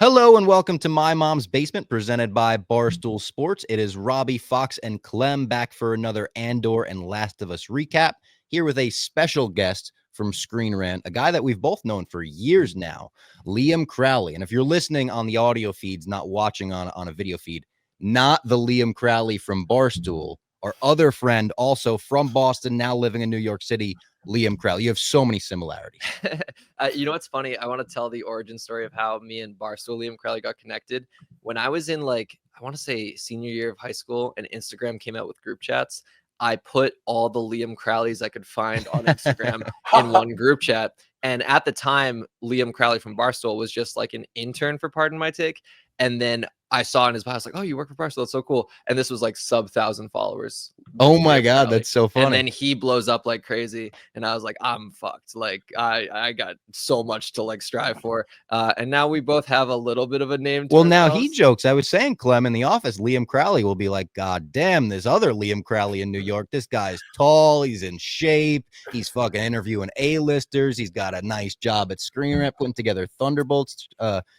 Hello and welcome to My Mom's Basement, presented by Barstool Sports. It is Robbie Fox and Clem back for another Andor and Last of Us recap, here with a special guest from Screenrant, a guy that we've both known for years now, Liam Crowley. And if you're listening on the audio feeds, not watching on a video feed, not the Liam Crowley from Barstool, our other friend, also from Boston, now living in New York City, Liam Crowley. You have so many similarities. You know what's funny? I want to tell the origin story of how me and Barstool Liam Crowley got connected. When I was in I want to say senior year of high school and Instagram came out with group chats, I put all the Liam Crowleys I could find on Instagram in one group chat. And at the time, Liam Crowley from Barstool was just like an intern for Pardon My Take. And then I saw in his bio, I was like, oh, you work for Barstool. That's so cool. And this was like sub 1,000 followers. Oh my God, that's so funny. And then he blows up like crazy. And I was like, I'm fucked. Like I got so much to strive for. And now we both have a little bit of a name. Well, now he jokes. I was saying, Clem, in the office, Liam Crowley will be like, God damn, this other Liam Crowley in New York. This guy's tall. He's in shape. He's fucking interviewing A-listers. He's got a nice job at Screenrant, putting together Thunderbolts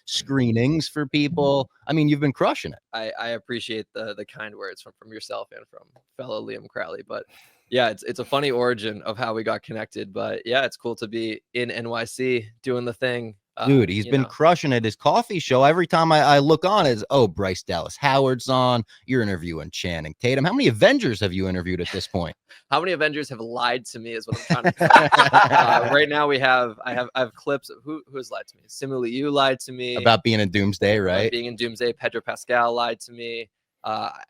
screenings for people. I mean, you've been crushing it. I appreciate the kind words from yourself and from fellow Liam Crowley. But yeah, it's a funny origin of how we got connected. But yeah, it's cool to be in NYC doing the thing. Dude, he's been crushing it. His coffee show, every time I look on, is, oh, Bryce Dallas Howard's on. You're interviewing Channing Tatum. How many Avengers have you interviewed at this point? How many Avengers have lied to me is what I'm trying to right now I have clips of who has lied to me. Simu Liu lied to me. About being in Doomsday, right? Being in Doomsday. Pedro Pascal lied to me.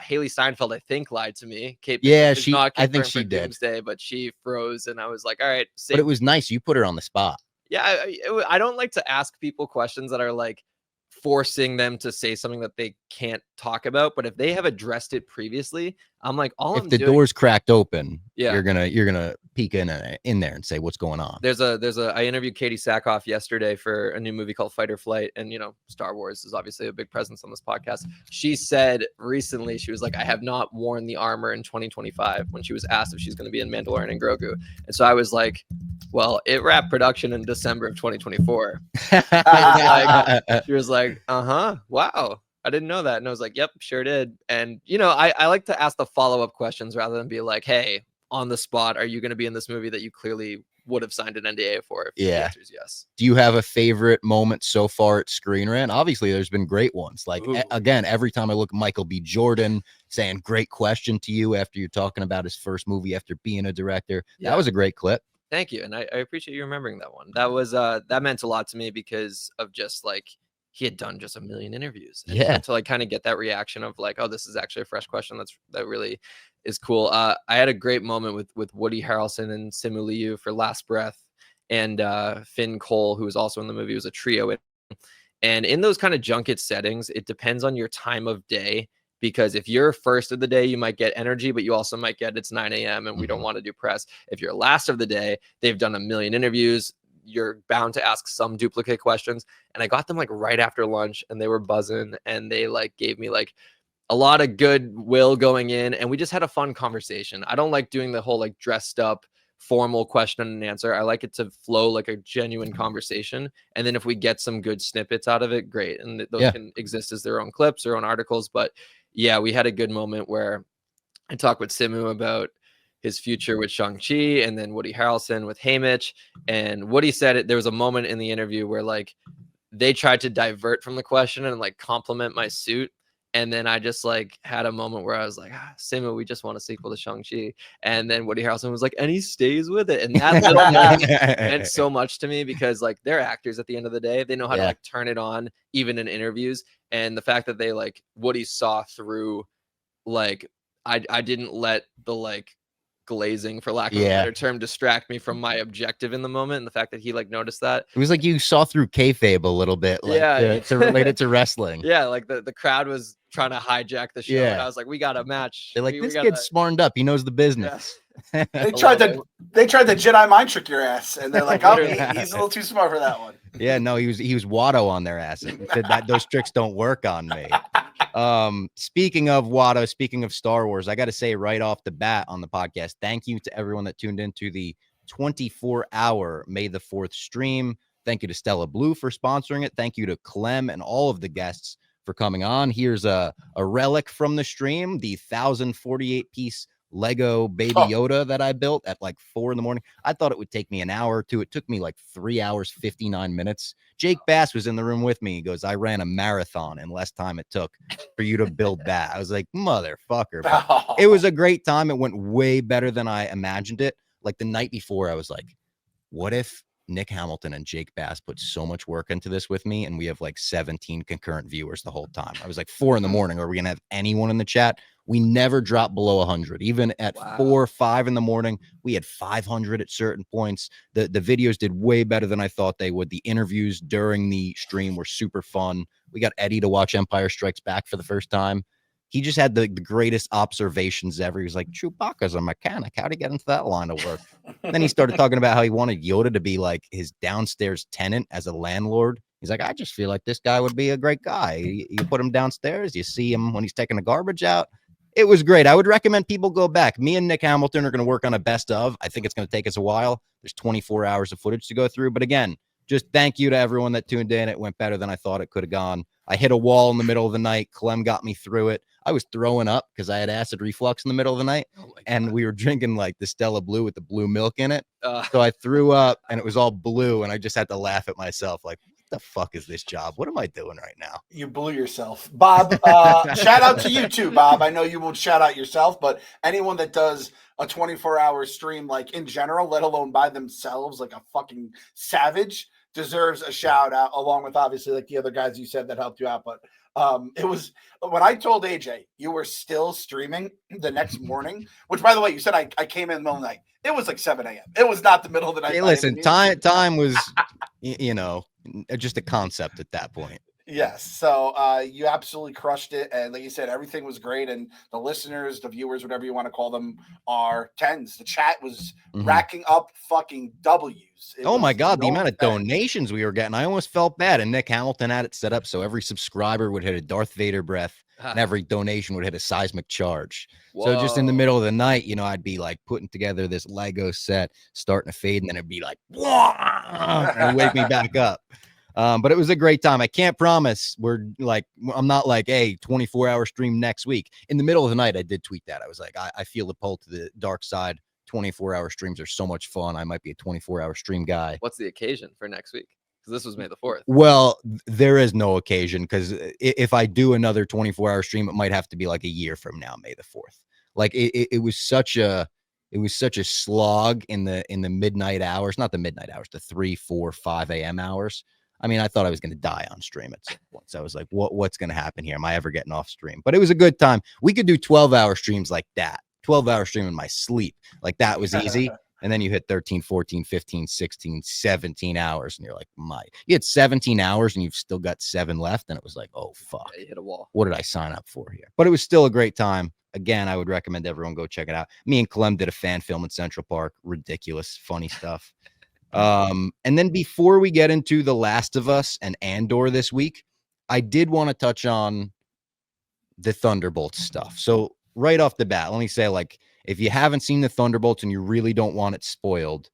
Haley Steinfeld, I think, lied to me. I think she did. Doomsday, but she froze, and I was like, all right. But it was nice. You put her on the spot. Yeah, I don't like to ask people questions that are like forcing them to say something that they can't talk about. But if they have addressed it previously, I'm like, if the door's cracked open, you're gonna peek in there and say what's going on. I interviewed Katie Sackhoff yesterday for a new movie called Fight or Flight, and Star Wars is obviously a big presence on this podcast. She said recently, she was like, I have not worn the armor in 2025 when she was asked if she's going to be in Mandalorian and Grogu. And so I was like, well, it wrapped production in December of 2024. She was like, wow, I didn't know that. And I was like, yep, sure did. And, I like to ask the follow-up questions rather than be like, hey, on the spot, are you going to be in this movie that you clearly would have signed an NDA for? If the answer is yes. Do you have a favorite moment so far at Screenrant? Obviously, there's been great ones. Again, every time I look at Michael B. Jordan saying, great question to you after you're talking about his first movie after being a director. Yeah. That was a great clip. Thank you. And I appreciate you remembering that one. That was that meant a lot to me because of just he had done just 1 million interviews. And to kind of get that reaction of oh, this is actually a fresh question. That really is cool. I had a great moment with Woody Harrelson and Simu Liu for Last Breath, and Finn Cole, who was also in the movie, was a trio. And in those kind of junket settings, it depends on your time of day. Because if you're first of the day, you might get energy, but you also might get it's 9 a.m. and we don't want to do press. If you're last of the day, they've done 1 million interviews. You're bound to ask some duplicate questions. And I got them right after lunch, and they were buzzing, and they gave me a lot of goodwill going in. And we just had a fun conversation. I don't like doing the whole dressed up formal question and answer. I like it to flow like a genuine conversation. And then if we get some good snippets out of it, great. And those can exist as their own clips, their own articles. But yeah, we had a good moment where I talked with Simu about his future with Shang-Chi, and then Woody Harrelson with Haymitch. And Woody said there was a moment in the interview where they tried to divert from the question and compliment my suit. And then I just had a moment where I was like, Simu, we just want a sequel to Shang-Chi. And then Woody Harrelson was like, and he stays with it. And that little moment meant so much to me because they're actors at the end of the day. They know how to turn it on, even in interviews. And the fact that they Woody saw through, I didn't let the glazing, for lack of a better term, distract me from my objective in the moment. And the fact that he noticed that, it was you saw through kayfabe a little bit, to relate it to wrestling. Yeah, the crowd was trying to hijack the show, and I was like, we got a match. They're this kid's smartened up, he knows the business. They tried to Jedi mind trick your ass, and they're like, oh, he's a little too smart for that one. Yeah, no, he was Watto on their ass. He said that those tricks don't work on me. Speaking of Watto, speaking of Star Wars, I got to say right off the bat on the podcast, thank you to everyone that tuned into the 24-hour May the 4th stream. Thank you to Stella Blue for sponsoring it. Thank you to Clem and all of the guests for coming on. Here's a relic from the stream, the 1,048-piece Lego Baby Yoda that I built at like 4 in the morning. I thought it would take me an hour or two. It took me like 3 hours, 59 minutes. Jake Bass was in the room with me. He goes, I ran a marathon in less time it took for you to build that. I was like, motherfucker. But it was a great time. It went way better than I imagined it. Like the night before, I was like, what if Nick Hamilton and Jake Bass put so much work into this with me and we have like 17 concurrent viewers the whole time? I was like, 4 in the morning. Are we going to have anyone in the chat? We never dropped below 100. Even at 4 or 5 in the morning, we had 500 at certain points. The videos did way better than I thought they would. The interviews during the stream were super fun. We got Eddie to watch Empire Strikes Back for the first time. He just had the greatest observations ever. He was like, Chewbacca's a mechanic. How'd he get into that line of work? Then he started talking about how he wanted Yoda to be like his downstairs tenant as a landlord. He's like, I just feel like this guy would be a great guy. You put him downstairs. You see him when he's taking the garbage out. It was great. I would recommend people go back. Me and Nick Hamilton are going to work on a best of. I think it's going to take us a while. There's 24 hours of footage to go through. But again, just thank you to everyone that tuned in. It went better than I thought it could have gone. I hit a wall in the middle of the night. Clem got me through it. I was throwing up because I had acid reflux in the middle of the night. And we were drinking like the Stella Blue with the blue milk in it. So I threw up and it was all blue. And I just had to laugh at myself like, the fuck is this job? What am I doing right now? You blew yourself. Bob, shout out to you too, Bob. I know you won't shout out yourself, but anyone that does a 24-hour stream, like in general, let alone by themselves, like a fucking savage, deserves a shout out, along with obviously like the other guys you said that helped you out. But it was when I told AJ you were still streaming the next morning, which by the way, you said I came in the middle of the night. It was like 7 a.m. It was not the middle of the night. Hey, listen, time was, you know, just a concept at that point. Yes. So you absolutely crushed it. And like you said, everything was great. And the listeners, the viewers, whatever you want to call them, are 10s. The chat was racking up fucking W's. Oh my God, the amount of donations we were getting. I almost felt bad. And Nick Hamilton had it set up so every subscriber would hit a Darth Vader breath and every donation would hit a seismic charge. Whoa. So just in the middle of the night, you know, I'd be like putting together this Lego set, starting to fade, and then it'd be like, and wake me back up. But it was a great time. I can't promise I'm not like, hey, 24-hour stream next week. In the middle of the night, I did tweet that. I was like, I feel the pull to the dark side. 24-hour streams are so much fun. I might be a 24-hour stream guy. What's the occasion for next week? Because this was May the 4th. Well, there is no occasion because if I do another 24-hour stream, it might have to be like a year from now, May the 4th. Like it was such a slog in the midnight hours, not the midnight hours, the 3, 4, 5 a.m. hours. I mean, I thought I was going to die on stream at some point. So I was like, what's going to happen here? Am I ever getting off stream? But it was a good time. We could do 12-hour streams like that. 12-hour stream in my sleep. Like that was easy. And then you hit 13, 14, 15, 16, 17 hours. And you're like, you had 17 hours and you've still got 7 left. And it was like, oh, fuck. Yeah, you hit a wall. What did I sign up for here? But it was still a great time. Again, I would recommend everyone go check it out. Me and Clem did a fan film in Central Park. Ridiculous, funny stuff. And then before we get into The Last of Us and Andor this week, I did want to touch on the Thunderbolts stuff. So right off the bat, let me say, like, if you haven't seen the Thunderbolts and you really don't want it spoiled,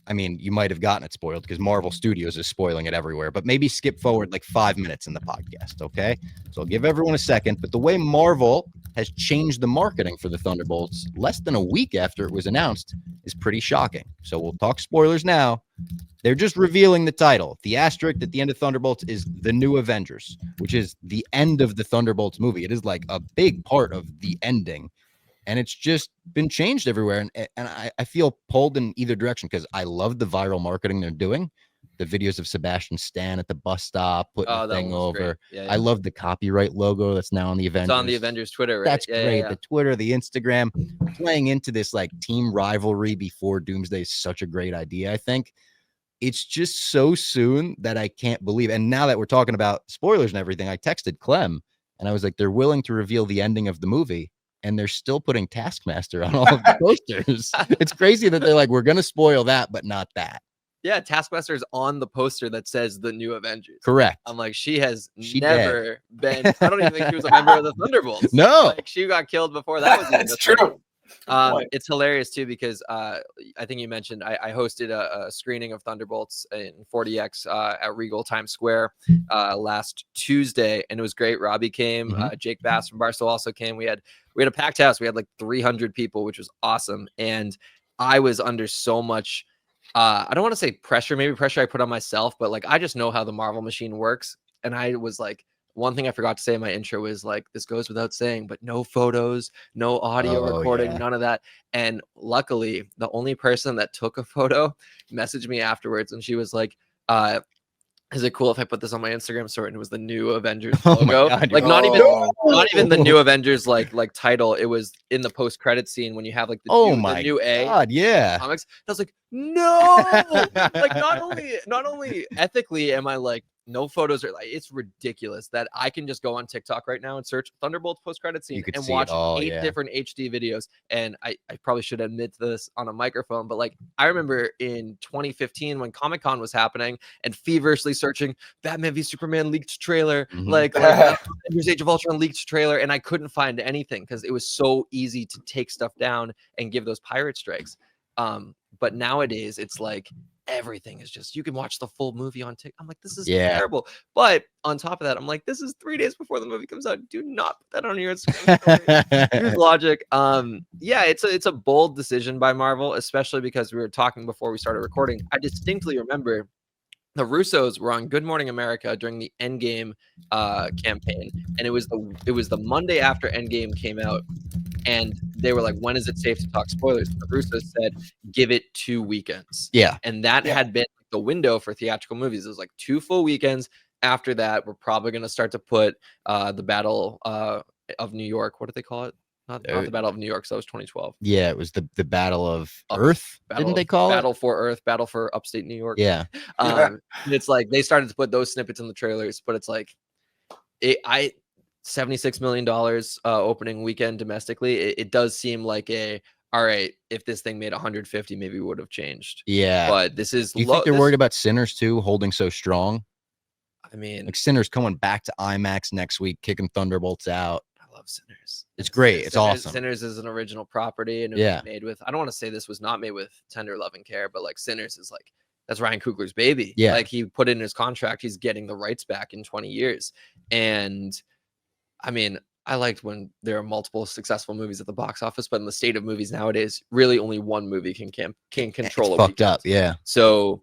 I mean, you might have gotten it spoiled because Marvel Studios is spoiling it everywhere, but maybe skip forward like 5 minutes in the podcast, okay? So I'll give everyone a second, but the way Marvel has changed the marketing for the Thunderbolts less than a week after it was announced is pretty shocking. So we'll talk spoilers now. They're just revealing the title. The asterisk at the end of Thunderbolts is The New Avengers, which is the end of the Thunderbolts movie. It is like a big part of the ending. And it's just been changed everywhere. And I feel pulled in either direction because I love the viral marketing they're doing. The videos of Sebastian Stan at the bus stop, putting the thing over. Yeah. I love the copyright logo that's now on the Avengers. It's on the Avengers Twitter, right? That's great. Yeah. The Twitter, the Instagram, playing into this like team rivalry before Doomsday is such a great idea, I think. It's just so soon that I can't believe. And now that we're talking about spoilers and everything, I texted Clem and I was like, they're willing to reveal the ending of the movie. And they're still putting Taskmaster on all of the posters. It's crazy that they're like, we're going to spoil that, but not that. Yeah, Taskmaster's on the poster that says The New Avengers. Correct. I'm like, she never been. I don't even think she was a member of the Thunderbolts. No. Like, she got killed before that was. That's true. It's hilarious too because I think you mentioned I hosted a screening of Thunderbolts in 40X at Regal Times Square last Tuesday, and it was great. Robbie came, Jake Bass from Barstool also came. We had a packed house. We had like 300 people, which was awesome, and I was under so much. I don't want to say pressure, maybe pressure I put on myself, but like I just know how the Marvel machine works, and I was like. One thing I forgot to say in my intro is like, this goes without saying, but no photos, no audio recording, none of that. And luckily, the only person that took a photo messaged me afterwards, and she was like, is it cool if I put this on my Instagram story? And it was the new Avengers logo. God, like not even the new Avengers like title. It was in the post-credit scene when you have like the new God, yeah. comics. I was like, no, like not only ethically am I like, no photos are like, it's ridiculous that I can just go on TikTok right now and search Thunderbolts post-credit scene and watch 8 different HD videos. And I probably should admit this on a microphone, but like I remember in 2015 when Comic-Con was happening and feverishly searching Batman v Superman leaked trailer, like Avengers Age of Ultron leaked trailer, and I couldn't find anything because it was so easy to take stuff down and give those pirate strikes. But nowadays it's like everything is just, you can watch the full movie on TikTok. I'm like, this is terrible. But on top of that, I'm like, this is 3 days before the movie comes out. Do not put that on your Instagram story. Use logic. Yeah, it's a bold decision by Marvel, especially because we were talking before we started recording. I distinctly remember the Russos were on Good Morning America during the Endgame campaign, and it was the Monday after Endgame came out, and they were like, when is it safe to talk spoilers? The Russos said, give it 2 weekends. Yeah. And that had been the window for theatrical movies. It was like 2 full weekends. After that, we're probably going to start to put the Battle of New York. What did they call it? Not the Battle of New York. So that was 2012. Yeah, it was the Battle of Earth. Didn't they call it? Battle for Earth, Battle for Upstate New York. Yeah. It's like they started to put those snippets in the trailers, but it's like $76 million opening weekend domestically. It does seem like all right, if this thing made 150, maybe we would have changed. Yeah. But this is Do you think they're worried about Sinners too, holding so strong? I mean, like Sinners coming back to IMAX next week, kicking Thunderbolts out. I love Sinners. It's great. It's awesome. Sinners is an original property, and it was made with, I don't want to say this was not made with tender love and care, but like Sinners is like, that's Ryan Coogler's baby. Yeah. Like he put in his contract, he's getting the rights back in 20 years. And I mean, I liked when there are multiple successful movies at the box office, but in the state of movies nowadays, really only one movie can control it. Fucked up. Yeah. So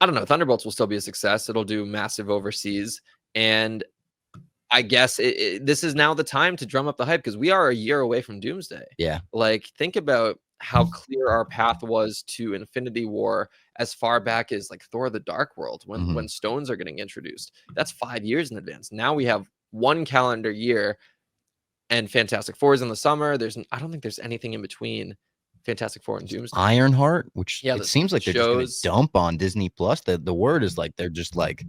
I don't know. Thunderbolts will still be a success. It'll do massive overseas. And I guess this is now the time to drum up the hype because we are a year away from Doomsday. Yeah. Like, think about how clear our path was to Infinity War as far back as like Thor: The Dark World when stones are getting introduced. That's 5 years in advance. Now we have 1 calendar year, and Fantastic Four is in the summer. I don't think there's anything in between Fantastic Four and Doomsday. Ironheart, which it seems like they're just going to dump on Disney Plus. The word is like they're just like,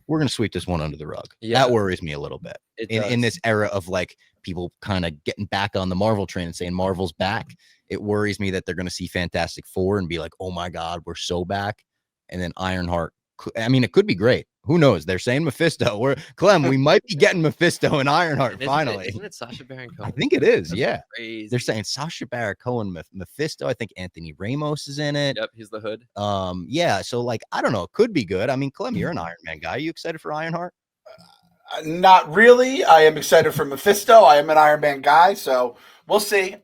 we're going to sweep this one under the rug. Yeah. That worries me a little bit. In this era of like people kind of getting back on the Marvel train and saying Marvel's back, it worries me that they're going to see Fantastic Four and be like, oh my God, we're so back. And then Ironheart, I mean, it could be great. Who knows? They're saying Mephisto. Clem, we might be getting Mephisto and Ironheart finally. Isn't it Sacha Baron Cohen? I think it is. That's yeah. Crazy. They're saying Sacha Baron Cohen, Mephisto. I think Anthony Ramos is in it. Yep, he's the Hood. Yeah. So like, I don't know. It could be good. I mean, Clem, you're an Iron Man guy. Are you excited for Ironheart? Not really. I am excited for Mephisto. I am an Iron Man guy, so we'll see.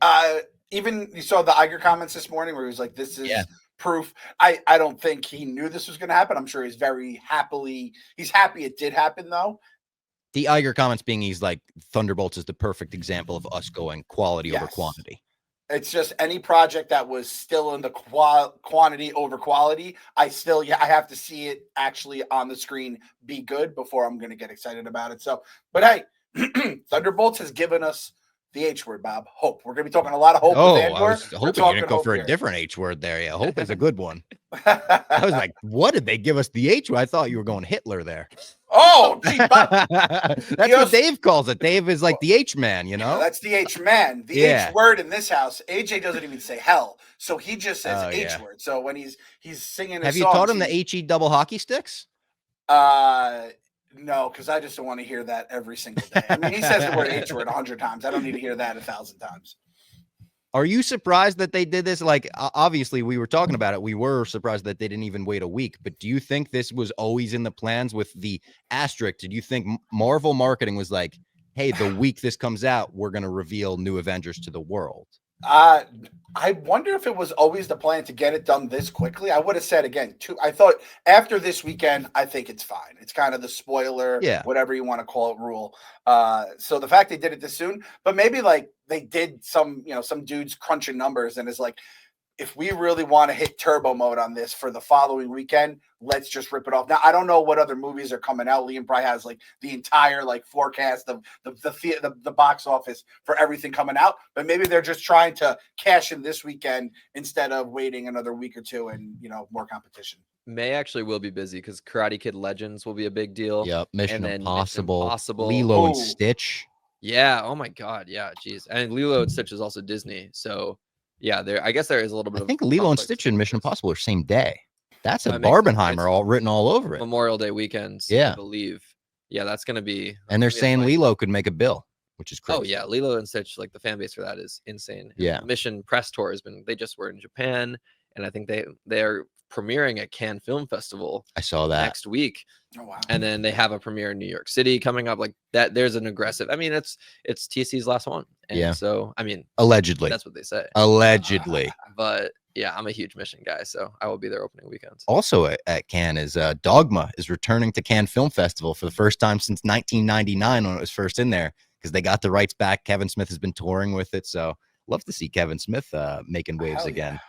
Even you saw the Iger comments this morning where he was like, "This is." Yeah. Proof. I don't think he knew this was going to happen. I'm sure he's happy it did happen though. The Iger comments being he's like Thunderbolts is the perfect example of us going quality over quantity. It's just any project that was still in the quantity over quality. I have to see it actually on the screen be good before I'm going to get excited about it. So, but hey, Thunderbolts has given us the H word, Bob. Hope. We're going to be talking a lot of hope. I was hoping you're going to go for a different H word there. Yeah, hope is a good one. I was like, what did they give us the H word? I thought you were going Hitler there. Oh, gee, Bob. That's what Dave calls it. Dave is like the H man, you know? Yeah, that's the H man. The H word in this house. AJ doesn't even say hell, so he just says H word. So when he's singing, have you taught him the HE double hockey sticks? No, because I just don't want to hear that every single day. I mean, he says the word H word 100 times. I don't need to hear that 1,000 times. Are you surprised that they did this? Like, obviously, we were talking about it. We were surprised that they didn't even wait a week. But do you think this was always in the plans with the asterisk? Did you think Marvel marketing was like, hey, the week this comes out, we're going to reveal New Avengers to the world? I wonder if it was always the plan to get it done this quickly. I would have said again, I thought after this weekend, I think it's fine. It's kind of the spoiler, whatever you want to call it, rule. So the fact they did it this soon, but maybe like they did some dudes crunching numbers and is like, if we really want to hit turbo mode on this for the following weekend, let's just rip it off. Now, I don't know what other movies are coming out. Liam probably has like the entire like forecast of the box office for everything coming out, but maybe they're just trying to cash in this weekend instead of waiting another week or two and, more competition. May actually will be busy because Karate Kid Legends will be a big deal. Yep. Mission Impossible. Lilo and Stitch. Yeah. Oh my God. Yeah. Geez. And Lilo and Stitch is also Disney. So yeah, I guess there is a little bit. I think Lilo and Stitch and Mission Impossible are same day. That's a Barbenheimer all written all over it. Memorial Day weekends, I believe. Yeah, that's gonna be. And they're saying Lilo could make a bill, which is crazy. Oh yeah, Lilo and Stitch, like the fan base for that is insane. Yeah. Mission press tour has been. They just were in Japan, and I think they're premiering at Cannes Film Festival. I saw that next week. Oh wow! And then they have a premiere in New York City coming up. Like that, there's an aggressive. I mean, it's TC's last one. And so I mean, allegedly, that's what they say. Allegedly, but yeah, I'm a huge Mission guy, so I will be there opening weekends. Also at Cannes is Dogma is returning to Cannes Film Festival for the first time since 1999 when it was first in there because they got the rights back. Kevin Smith has been touring with it, so love to see Kevin Smith making waves again.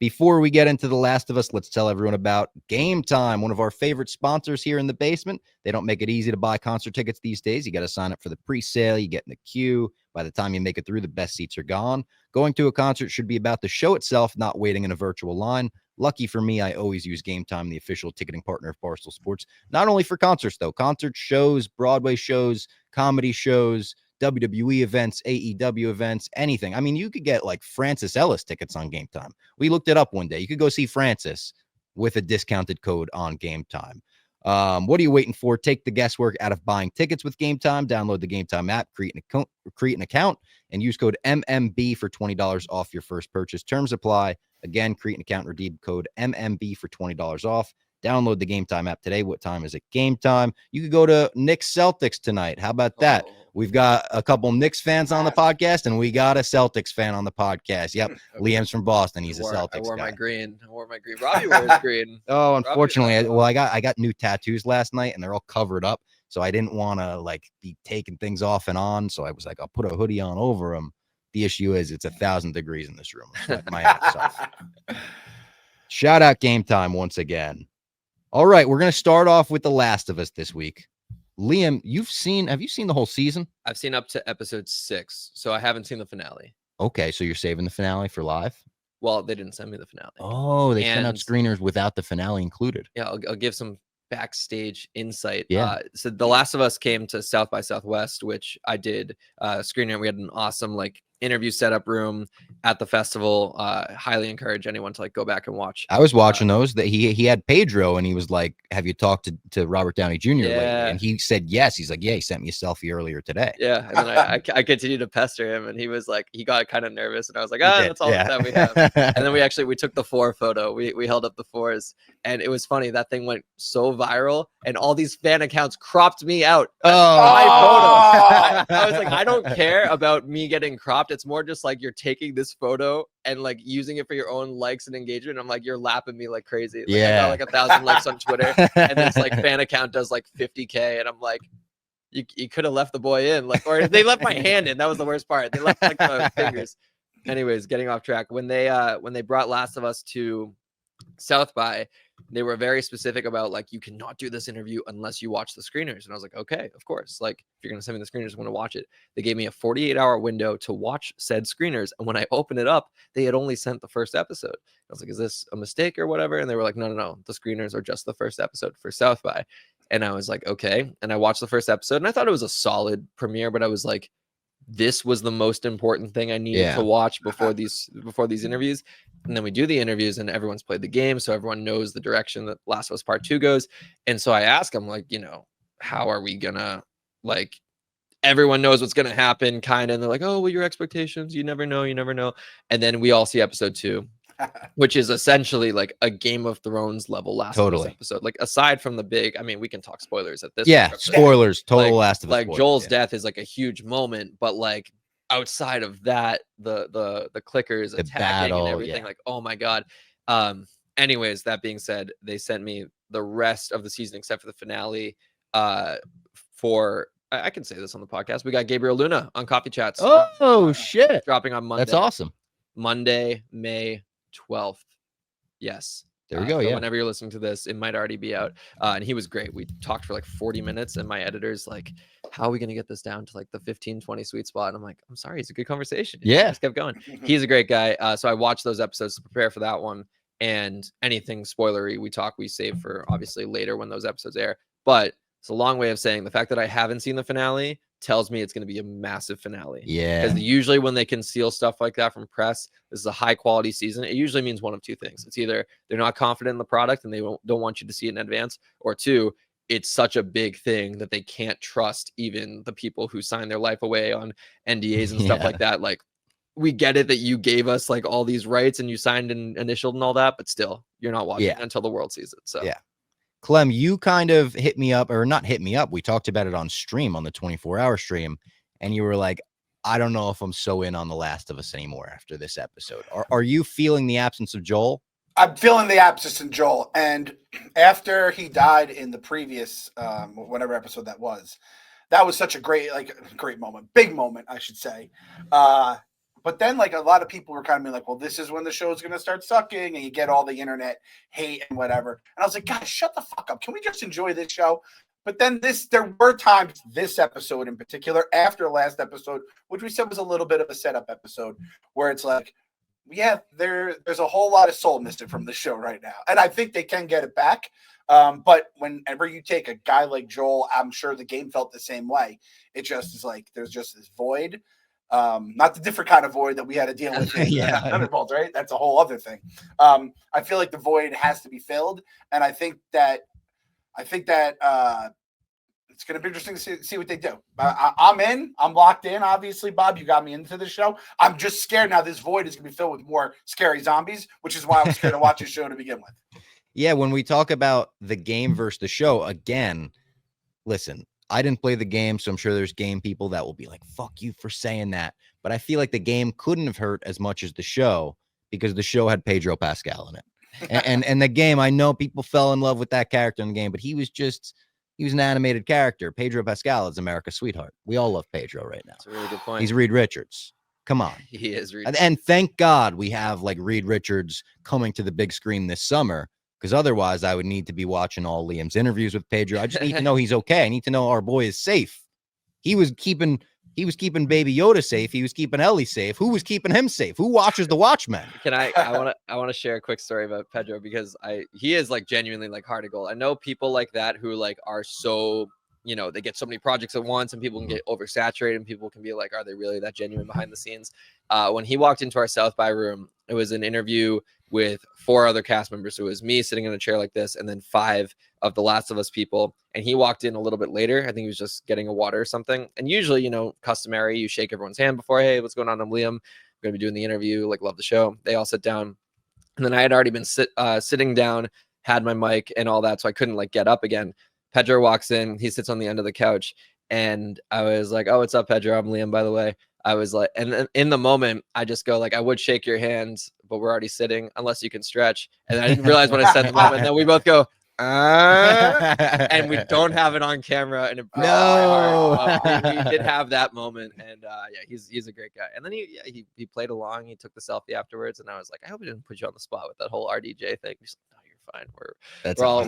Before we get into The Last of Us, let's tell everyone about Game Time, one of our favorite sponsors here in the basement. They don't make it easy to buy concert tickets these days. You got to sign up for the pre-sale. You get in the queue. By the time you make it through, the best seats are gone. Going to a concert should be about the show itself, not waiting in a virtual line. Lucky for me, I always use Game Time, the official ticketing partner of Barstool Sports. Not only for concerts, though. Concerts, shows, Broadway shows, comedy shows, WWE events, AEW events, anything. I mean, you could get like Francis Ellis tickets on Game Time. We looked it up one day. You could go see Francis with a discounted code on Game Time. What are you waiting for? Take the guesswork out of buying tickets with Game Time. Download the Game Time app, create an account, and use code MMB for $20 off your first purchase. Terms apply. Again, create an account, redeem code MMB for $20 off. Download the Game Time app today. What time is it? Game Time. You could go to Knicks Celtics tonight. How about that? We've got a couple Knicks fans on the podcast, and we got a Celtics fan on the podcast. Yep, Liam's from Boston. He's a Celtics guy. I wore my green. Robbie wears green. Oh, unfortunately, I got new tattoos last night, and they're all covered up, so I didn't want to like be taking things off and on. So I was like, I'll put a hoodie on over them. The issue is it's 1,000 degrees in this room. Like my ass off. Shout out Game Time once again. All right, we're gonna start off with The Last of Us this week. Liam, have you seen the whole season? I've seen up to episode 6, so I haven't seen the finale. Okay, so you're saving the finale for live? Well, they didn't send me the finale. Oh, they sent out screeners without the finale included. Yeah, I'll give some backstage insight. Yeah. So The Last of Us came to South by Southwest, which I did screening. We had an awesome interview setup room at the festival. Highly encourage anyone to go back and watch. I was watching those. That he had Pedro, and he was like, "Have you talked to Robert Downey Jr. lately?" And he said yes. He's like, "Yeah, he sent me a selfie earlier today." Yeah, and then I continued to pester him, and he was like, he got kind of nervous, and I was like, that's all that we have. And then we took the 4 photo. We held up the 4s, and it was funny. That thing went so viral, and all these fan accounts cropped me out. My photo. I was like, I don't care about me getting cropped. It's more just you're taking this photo and using it for your own likes and engagement. I'm like, you're lapping me like crazy. I got 1,000 likes on Twitter, and this fan account does 50K, and I'm like, you could have left the boy in, or they left my hand in. That was the worst part. They left the fingers. Anyways, getting off track. When they brought Last of Us to South by, they were very specific about you cannot do this interview unless you watch the screeners. And I was like, okay, of course. If you're going to send me the screeners, I'm going to watch it. They gave me a 48-hour window to watch said screeners. And when I opened it up, they had only sent the first episode. I was like, is this a mistake or whatever? And they were like, no. The screeners are just the first episode for South by. And I was like, okay. And I watched the first episode, and I thought it was a solid premiere, but I was like, this was the most important thing I needed to watch before these interviews. And then we do the interviews, and everyone's played the game, so everyone knows the direction that Last of Us Part 2 goes. And so I ask them, how are we gonna everyone knows what's going to happen kind of, and they're like, oh, well, your expectations, you never know. And then we all see episode 2, which is essentially like a Game of Thrones level Last of Us episode. Like, aside from the big, I mean, we can talk spoilers at this point. Spoilers, total like, Last of Us. Like Joel's death is like a huge moment, but like outside of that, the clickers attacking battle, and everything, like, oh my god. Anyways, that being said, they sent me the rest of the season except for the finale. For I can say this on the podcast. We got Gabriel Luna on Coffee Chats. Oh shit! Dropping on Monday. That's awesome. Monday, May 12th. Yes. There we go. So whenever you're listening to this, it might already be out. And he was great. We talked for like 40 minutes, and my editor's like, how are we going to get this down to like the 15-20 sweet spot? And I'm like, I'm sorry. It's a good conversation. Yeah. Just kept going. He's a great guy. So I watched those episodes to prepare for that one. And anything spoilery we save for obviously later when those episodes air. But it's a long way of saying the fact that I haven't seen the finale tells me it's going to be a massive finale. Yeah. Because usually when they conceal stuff like that from press, this is a high quality season. It usually means one of two things. It's either they're not confident in the product and they don't want you to see it in advance, or two, it's such a big thing that they can't trust even the people who sign their life away on NDAs and stuff like that. Like, we get it that you gave us like all these rights and you signed and initialed and all that, but still, you're not watching it until the world sees it. So yeah. Clem, you kind of hit me up, or not hit me up. We talked about it on stream, on the 24-hour stream, and you were like, I don't know if I'm so in on The Last of Us anymore after this episode. Are you feeling the absence of Joel? I'm feeling the absence of Joel. And after he died in the previous, whatever episode that was such a great moment, big moment, I should say. But then, like, a lot of people were kind of being like, well, this is when the show is going to start sucking, and you get all the internet hate and whatever. And I was like, guys, shut the fuck up. Can we just enjoy this show? But then there were times, this episode in particular, after last episode, which we said was a little bit of a setup episode, where it's like, yeah, there's a whole lot of soul missing from the show right now. And I think they can get it back. But whenever you take a guy like Joel, I'm sure the game felt the same way. It just is like, there's just this void. Not the different kind of void that we had to deal with in Thunderbolts, right? That's a whole other thing. I feel like the void has to be filled, and I think that it's going to be interesting to see what they do. I'm in. I'm locked in. Obviously, Bob, you got me into the show. I'm just scared now. This void is going to be filled with more scary zombies, which is why I'm scared to watch the show to begin with. Yeah, when we talk about the game versus the show, again, listen, I didn't play the game, so I'm sure there's game people that will be like, fuck you for saying that. But I feel like the game couldn't have hurt as much as the show, because the show had Pedro Pascal in it. And the game, I know people fell in love with that character in the game, but he was an animated character. Pedro Pascal is America's sweetheart. We all love Pedro right now. That's a really good point. He's Reed Richards. Come on. He is Reed. And thank God we have like Reed Richards coming to the big screen this summer, because otherwise I would need to be watching all Liam's interviews with Pedro. I just need to know he's okay. I need to know our boy is safe. He was keeping Baby Yoda safe. He was keeping Ellie safe. Who was keeping him safe? Who watches the Watchmen? I want to share a quick story about Pedro, because he is like genuinely like heart of gold. I know people like that who like are so, you know, they get so many projects at once, and people can get oversaturated, and people can be like, are they really that genuine behind the scenes? When he walked into our South by room, it was an interview with 4 other cast members. So it was me sitting in a chair like this, and then 5 of the Last of Us people. And he walked in a little bit later. I think he was just getting a water or something. And usually, you know, customary, you shake everyone's hand before, hey, what's going on? I'm Liam. I'm going to be doing the interview. Like, love the show. They all sit down. And then I had already been sitting down, had my mic and all that, so I couldn't like get up again. Pedro walks in. He sits on the end of the couch. And I was like, oh, what's up, Pedro? I'm Liam, by the way. I was like, and then in the moment, I just go like, I would shake your hands, but we're already sitting, unless you can stretch. And I didn't realize when I said the moment. And then we both go, and we don't have it on camera. And it broke my heart. He did have that moment, and yeah, he's a great guy. And then he played along. He took the selfie afterwards, and I was like, I hope I didn't put you on the spot with that whole RDJ thing. He's like, no, you're fine.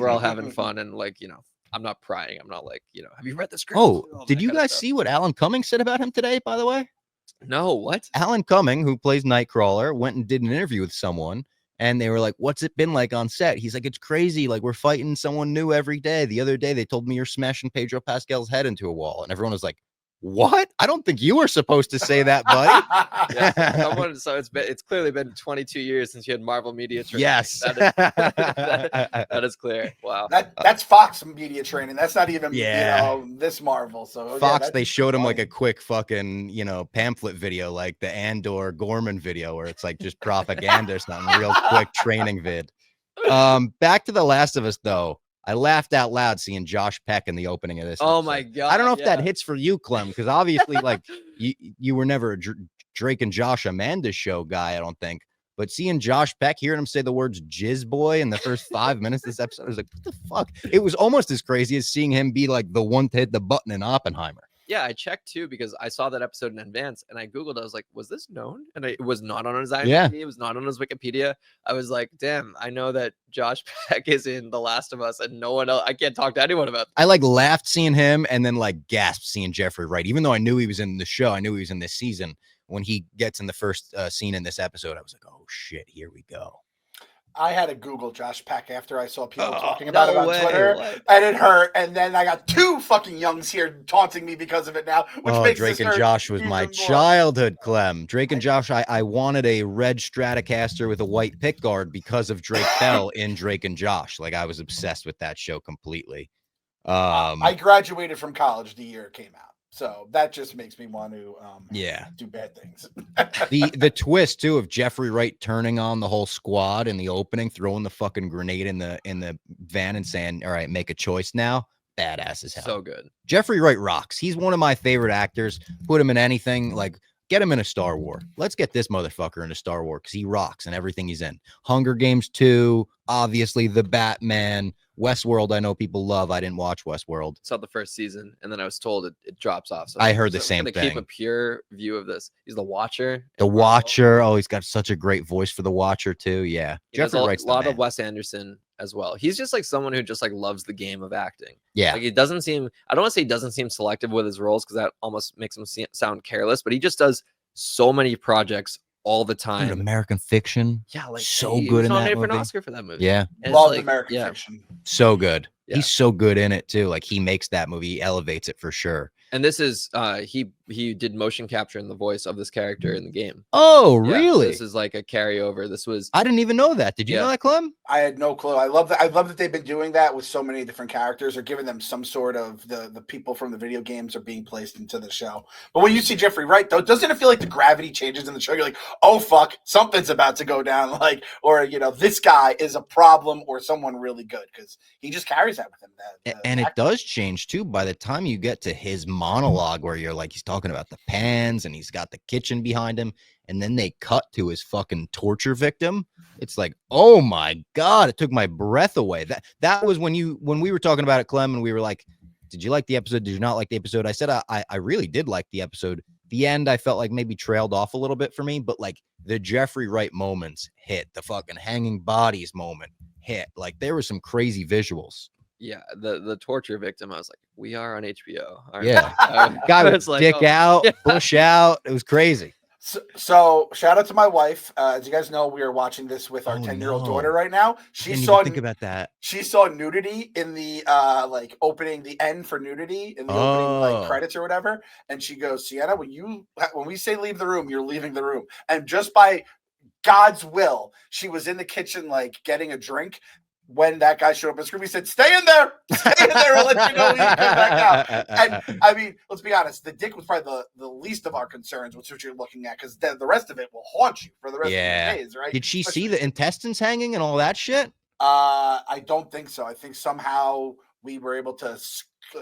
We're all having fun, and like, you know, I'm not prying. I'm not like, you know, have you read the script? Oh, did you guys see what Alan Cumming said about him today, by the way? No, what? Alan Cumming, who plays Nightcrawler, went and did an interview with someone, and they were like, what's it been like on set? He's like, it's crazy. Like, we're fighting someone new every day. The other day, they told me you're smashing Pedro Pascal's head into a wall. And everyone was like, what? I don't think you were supposed to say that, buddy. Yeah, so it's clearly been 22 years since you had Marvel media training. Yes. That is clear. Wow. That's Fox media training. That's not even Yeah. this Marvel. So Fox, they showed him like a quick fucking pamphlet video, like the Andor Gorman video, where it's like just propaganda or something, real quick training vid. Back to The Last of Us though. I laughed out loud seeing Josh Peck in the opening of this. Oh episode. my god! I don't know if that hits for you, Clem, because obviously, like you were never a Drake and Josh Amanda show guy. I don't think, but seeing Josh Peck, hearing him say the words "jizz boy" in the first 5 minutes of this episode, I was like, "What the fuck?" It was almost as crazy as seeing him be like the one to hit the button in Oppenheimer. Yeah, I checked too because I saw that episode in advance and I Googled. I was like, was this known? And it was not on his IMDb. Yeah. It was not on his Wikipedia. I was like, damn, I know that Josh Peck is in The Last of Us and no one else. I can't talk to anyone about that. I like laughed seeing him and then like gasped seeing Jeffrey Wright. Even though I knew he was in the show, I knew he was in this season. When he gets in the first scene in this episode, I was like, oh shit, here we go. I had to Google Josh Peck after I saw people talking about it on Twitter, What? and it hurt. And then I got 2 fucking youngs here taunting me because of it now, which makes Drake this and hurt Josh was even my more. childhood, Clem. Drake and Josh, I wanted a red Stratocaster with a white pickguard because of Drake Bell in Drake and Josh. Like I was obsessed with that show completely. I graduated from college the year it came out. So that just makes me want to do bad things. the twist too of Jeffrey Wright turning on the whole squad in the opening, throwing the fucking grenade in the van and saying, all right, make a choice now. Badass as hell. So good. Jeffrey Wright rocks. He's one of my favorite actors. Put him in anything, like get him in a Star Wars. Let's get this motherfucker into Star Wars because he rocks in everything he's in. Hunger Games 2, obviously The Batman, Westworld. I know people love. I didn't watch Westworld. Saw the first season, and then I was told it drops off. So I heard the same thing. Keep a pure view of this. He's the Watcher. The Watcher. Oh, he's got such a great voice for the Watcher too. Yeah, Jeffrey Wright's a lot of Wes Anderson as well. He's just like someone who just like loves the game of acting. Yeah, like he doesn't seem. I don't want to say he doesn't seem selective with his roles because that almost makes him sound careless. But he just does so many projects all the time. Dude, American Fiction. Yeah, like so he good was in that nominated movie. for an Oscar for that movie. Yeah, and love like, American Fiction. So good. Yeah. He's so good in it too. Like he makes that movie, he elevates it for sure. And this is he did motion capture in the voice of this character in the game. Oh, Yeah, really? this is like a carryover. This was I didn't even know that. Did you know that, Clem? I had no clue. I love that. I love that they've been doing that with so many different characters, or giving them some sort of the people from the video games are being placed into the show. But when you see Jeffrey Wright, though, doesn't it feel like the gravity changes in the show? You're like, oh fuck, something's about to go down. Like, or this guy is a problem or someone really good because he just carries that with him. And it does change too by the time you get to his monologue where you're like, he's talking about the pans and he's got the kitchen behind him, and then they cut to his fucking torture victim. It's like, oh my god, it took my breath away. That was when we were talking about it, Clem, and we were like, did you like the episode? Did you not like the episode? I said I really did like the episode. The end I felt like maybe trailed off a little bit for me, but like the Jeffrey Wright moments hit, the fucking hanging bodies moment hit. Like there were some crazy visuals. Yeah, the torture victim. I was like, we are on HBO. Yeah, guy with like, dick out, bush out. It was crazy. So shout out to my wife. As you guys know, we are watching this with our 10-year-old daughter right now. She saw think about that. She saw nudity in the opening, the end for nudity in the opening credits or whatever, and she goes, Sienna, when we say leave the room, you're leaving the room. And just by God's will, she was in the kitchen getting a drink. When that guy showed up on screen, he said, stay in there. Stay in there. I'll let you know when you come back out. And I mean, let's be honest. The dick was probably the least of our concerns, which is what you're looking at, because the rest of it will haunt you for the rest of the days, right? Did she see the intestines hanging and all that shit? I don't think so. I think somehow we were able to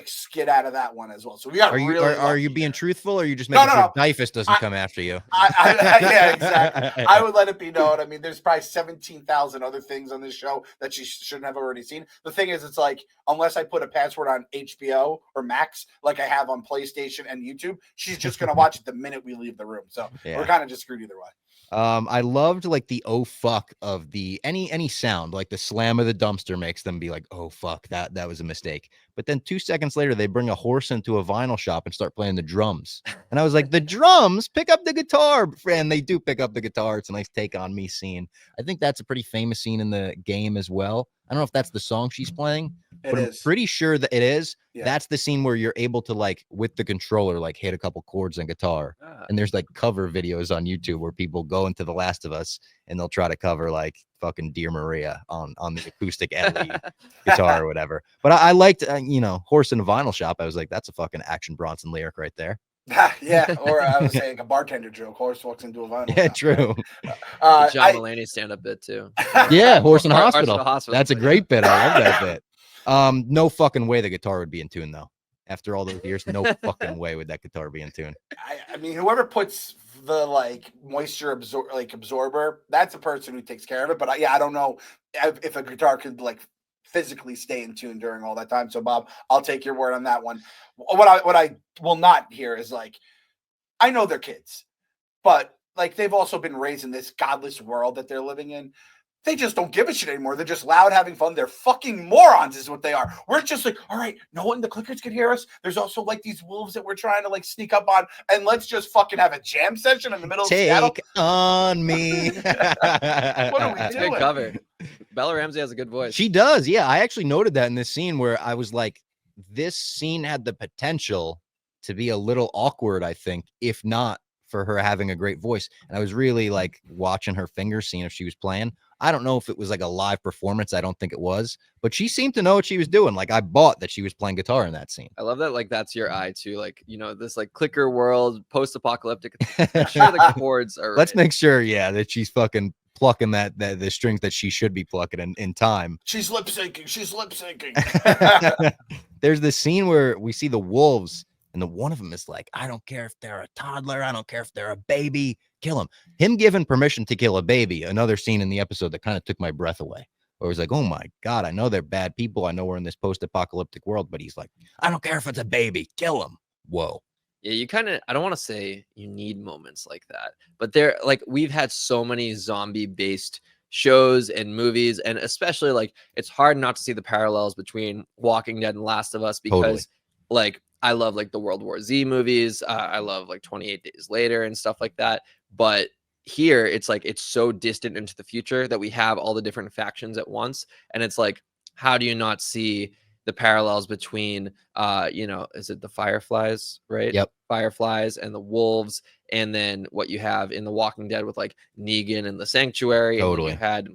skid out of that one as well. So we got. Are you being truthful, or are you just making sure Dyfus doesn't come after you? Yeah, exactly. I would let it be known. I mean, there's probably 17,000 other things on this show that she shouldn't have already seen. The thing is, it's like, unless I put a password on HBO or Max, like I have on PlayStation and YouTube, she's just gonna watch it the minute we leave the room. So we're kind of just screwed either way. I loved the oh fuck of the any sound, like the slam of the dumpster makes them be like, oh fuck, that was a mistake. But then 2 seconds later, they bring a horse into a vinyl shop and start playing the drums. And I was like, the drums, pick up the guitar. And they do pick up the guitar. It's a nice take on me scene. I think that's a pretty famous scene in the game as well. I don't know if that's the song she's playing, but I'm pretty sure that it is. That's the scene where you're able to like with the controller like hit a couple chords on guitar. And there's like cover videos on YouTube where people go into The Last of Us and they'll try to cover like fucking Dear Maria on the acoustic Ellie guitar or whatever. But I liked you know, Horse in a Vinyl Shop. I was like, that's a fucking Action Bronson lyric right there. Yeah, or I was saying a bartender joke. Horse walks into a vinyl. Yeah, shop, true. Right? John Mulaney stand-up bit too. Yeah, Horse in a Hospital. Hospital. That's a great bit. I love that bit. No fucking way the guitar would be in tune though. After all those years, no fucking way would that guitar be in tune. I mean, whoever puts the like moisture absorber, that's the person who takes care of it. But I don't know if a guitar could like physically stay in tune during all that time. So Bob, I'll take your word on that one. What I will not hear is like, I know they're kids, but like they've also been raised in this godless world that they're living in. They just don't give a shit anymore. They're just loud, having fun. They're fucking morons is what they are. We're just like, all right, no one, the clickers can hear us. There's also like these wolves that we're trying to like sneak up on. And let's just fucking have a jam session in the middle of Seattle. Take on me. What are we That's a doing? good cover. Bella Ramsey has a good voice. She does. Yeah. I actually noted that in this scene where I was like, this scene had the potential to be a little awkward, I think, if not for her having a great voice. And I was really like watching her fingers, seeing if she was playing. I don't know if it was like a live performance. I don't think it was, but she seemed to know what she was doing. Like I bought that she was playing guitar in that scene. I love that. Like that's your eye too. Like, you know, this like clicker world, post-apocalyptic. I'm sure the chords are. Let's make sure, yeah, that she's fucking plucking the strings that she should be plucking in time. She's lip syncing. She's lip syncing. There's this scene where we see the wolves, and the one of them is like, I don't care if they're a toddler, I don't care if they're a baby, kill him. Him giving permission to kill a baby, another scene in the episode that kind of took my breath away. Where it was like, oh my God, I know they're bad people. I know we're in this post-apocalyptic world, but he's like, I don't care if it's a baby, kill him. Whoa. Yeah, you kind of, I don't want to say you need moments like that, but they're like, we've had so many zombie-based shows and movies, and especially like, it's hard not to see the parallels between Walking Dead and Last of Us because like, I love like the World War Z movies. I love like 28 Days Later and stuff like that. But here it's like, it's so distant into the future that we have all the different factions at once. And it's like, how do you not see the parallels between, you know, is it the Fireflies, right? Yep. Fireflies and the wolves. And then what you have in The Walking Dead with like Negan and the Sanctuary. Totally. And you had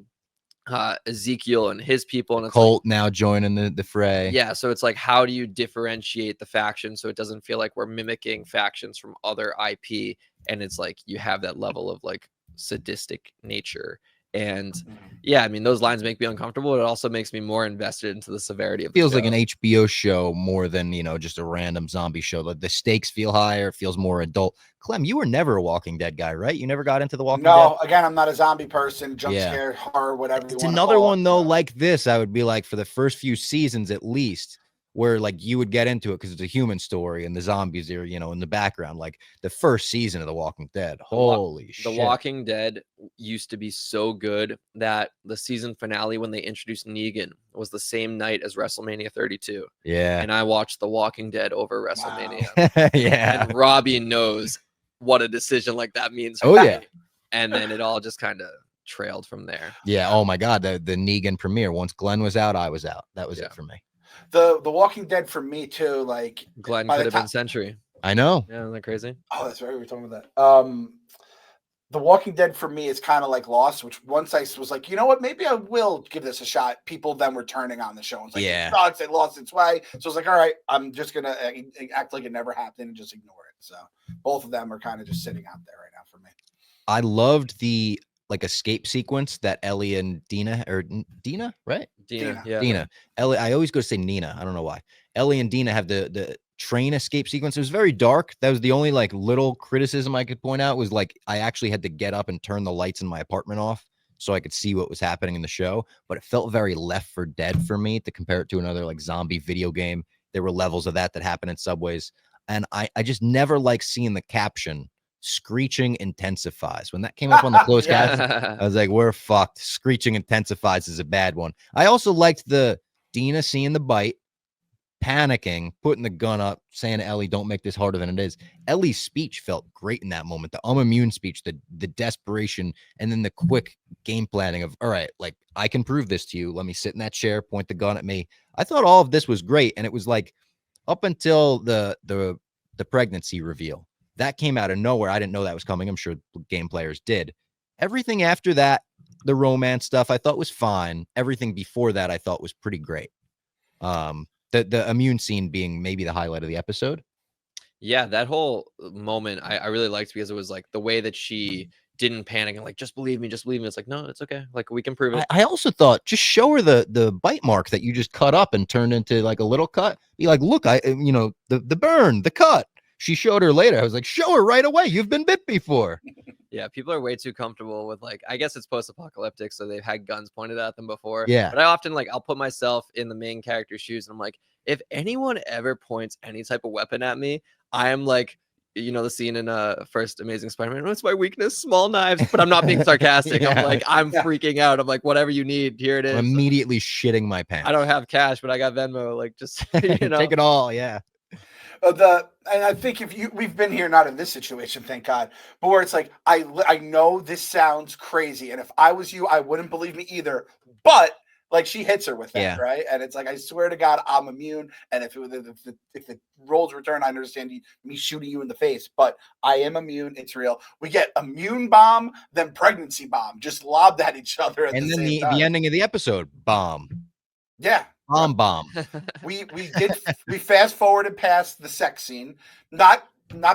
Ezekiel and his people, and it's Colt like, now joining the fray. yeah, so it's like, how do you differentiate the factions so it doesn't feel like we're mimicking factions from other IP, and it's like you have that level of like sadistic nature. And yeah, I mean, those lines make me uncomfortable. It also makes me more invested into the severity of It feels the like show. an HBO show more than, you know, just a random zombie show. Like the stakes feel higher, it feels more adult. Clem, you were never a Walking Dead guy, right? You never got into the Walking Dead? No, again, I'm not a zombie person, jump scare, horror, whatever you It's want. another one though, like this, I would be like, for the first few seasons at least, where like you would get into it because it's a human story and the zombies are, you know, in the background. Like the first season of The Walking Dead. Holy shit. The Walking Dead used to be so good that the season finale, when they introduced Negan, was the same night as WrestleMania 32. Yeah. And I watched The Walking Dead over WrestleMania. Yeah. And Robbie knows what a decision like that means. Oh, yeah. And then it all just kind of trailed from there. Yeah. Oh my God. The Negan premiere. Once Glenn was out, I was out. That was it for me. The Walking Dead for me too, like Glenn could have been Century. I know. Yeah, isn't that crazy? Oh, that's right. We were talking about that. The Walking Dead for me is kind of like Lost, which once I was like, you know what, maybe I will give this a shot. People then were turning on the show. It's like, yeah, it lost its way. So I was like, all right, I'm just gonna act like it never happened and just ignore it. So both of them are kind of just sitting out there right now for me. I loved the like escape sequence that Ellie and Dina, right? Dina, yeah. Dina. Ellie, I always go to say Nina. I don't know why. Ellie and Dina have the train escape sequence. It was very dark. That was the only like little criticism I could point out, was like I actually had to get up and turn the lights in my apartment off so I could see what was happening in the show. But it felt very Left 4 Dead for me to compare it to another like zombie video game. There were levels of that happen in subways. And I just never like seeing the caption, "Screeching intensifies." When that came up on the closed caption, I was like, we're fucked. Screeching intensifies is a bad one. I also liked the Dina seeing the bite, panicking, putting the gun up, saying to Ellie, don't make this harder than it is. Ellie's speech felt great in that moment. The immune speech, the desperation, and then the quick game planning of, all right, like I can prove this to you. Let me sit in that chair, point the gun at me. I thought all of this was great. And it was like, up until the pregnancy reveal. That came out of nowhere. I didn't know that was coming. I'm sure game players did. Everything after that, the romance stuff, I thought was fine. Everything before that, I thought was pretty great. The immune scene being maybe the highlight of the episode. Yeah, that whole moment I really liked because it was like the way that she didn't panic and like, just believe me, just believe me. It's like, no, it's okay. Like, we can prove it. I also thought, just show her the bite mark that you just cut up and turned into like a little cut. Be like, look, the burn, the cut. She showed her later. I was like, show her right away. You've been bit before. Yeah, people are way too comfortable with, like, I guess it's post-apocalyptic, so they've had guns pointed at them before. Yeah. But I often, like, I'll put myself in the main character's shoes, and I'm like, if anyone ever points any type of weapon at me, I am like, the scene in first Amazing Spider-Man, what's my weakness? Small knives. But I'm not being sarcastic. Yeah. I'm like, I'm freaking out. I'm like, whatever you need, here it is. I'm immediately shitting my pants. I don't have cash, but I got Venmo. Like, just take it all. Yeah. And I think we've been here, not in this situation, thank God, but where it's like, I know this sounds crazy, and if I was you, I wouldn't believe me either. But like, she hits her with that, Yeah. right? And it's like, I swear to God, I'm immune. And if the roles return, I understand me shooting you in the face, but I am immune. It's real. We get immune bomb, then pregnancy bomb, just lobbed at each other. And then the ending of the episode, bomb. Yeah. Bomb. We fast forwarded past the sex scene, not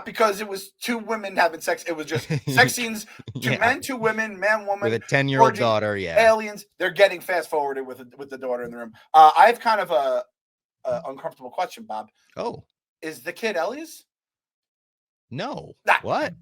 because it was two women having sex. It was just sex scenes, two men, two women, man, woman, with a 10-year-old daughter. Yeah, aliens. They're getting fast forwarded with the daughter in the room. I have kind of a uncomfortable question, Bob. Oh, is the kid Ellie's? No. Nah. What?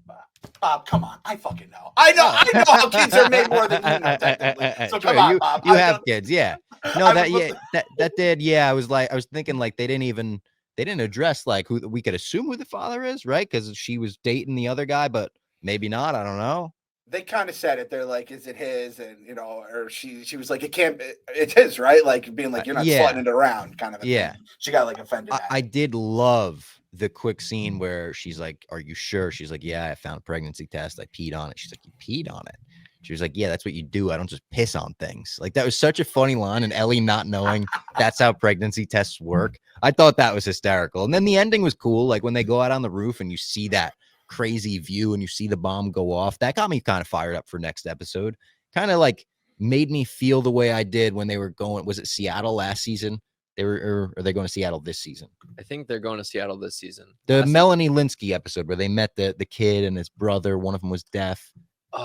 Bob, come on. I fucking know. I know how kids are made more than you know, technically. So come on, Bob. You have kids, yeah. No, that did. Yeah, I was thinking like they didn't address like who we could assume who the father is, right? Because she was dating the other guy, but maybe not. I don't know. They kind of said it. They're like, is it his? And or she was like, it's his, right? Like being like, you're not slutting it around, kind of a thing. She got like offended. I did love the quick scene where she's like, are you sure? She's like, yeah, I found a pregnancy test. I peed on it. She's like, you peed on it? She was like, yeah, that's what you do. I don't just piss on things. Like, that was such a funny line. And Ellie not knowing that's how pregnancy tests work. I thought that was hysterical. And then the ending was cool. Like when they go out on the roof and you see that crazy view and you see the bomb go off, that got me kind of fired up for next episode. Kind of like made me feel the way I did when they were going, was it Seattle last season? Are they going to Seattle this season? I think they're going to Seattle this season. The Melanie Linsky episode where they met the kid and his brother. One of them was deaf.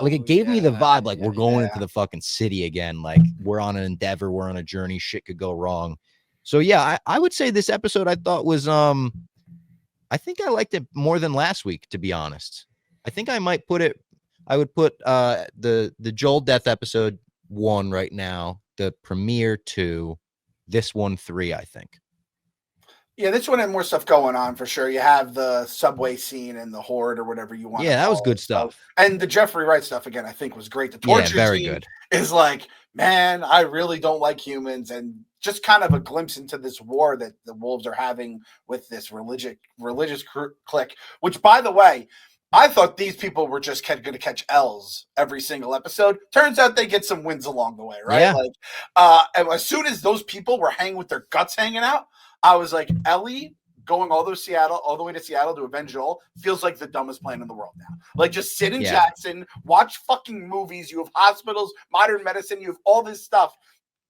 Like, it gave me the vibe like we're going into the fucking city again. Like, we're on an endeavor, we're on a journey, shit could go wrong. So yeah, I would say this episode I thought was I think I liked it more than last week, to be honest. I think I would put the Joel death episode 1 right now, the premiere 2, this one 3, I think. Yeah, this one had more stuff going on for sure. You have the subway scene and the horde or whatever you want. Yeah, that was good stuff. And the Jeffrey Wright stuff, again, I think was great. The torture very scene good. Is like, man, I really don't like humans. And just kind of a glimpse into this war that the wolves are having with this religious clique, which, by the way, I thought these people were just going to catch L's every single episode. Turns out they get some wins along the way, right? Yeah. Like, and as soon as those people were hanging with their guts hanging out, I was like, Ellie going all the way to Seattle to avenge Joel feels like the dumbest plan in the world now. Like, just sit in Jackson, watch fucking movies. You have hospitals, modern medicine. You have all this stuff.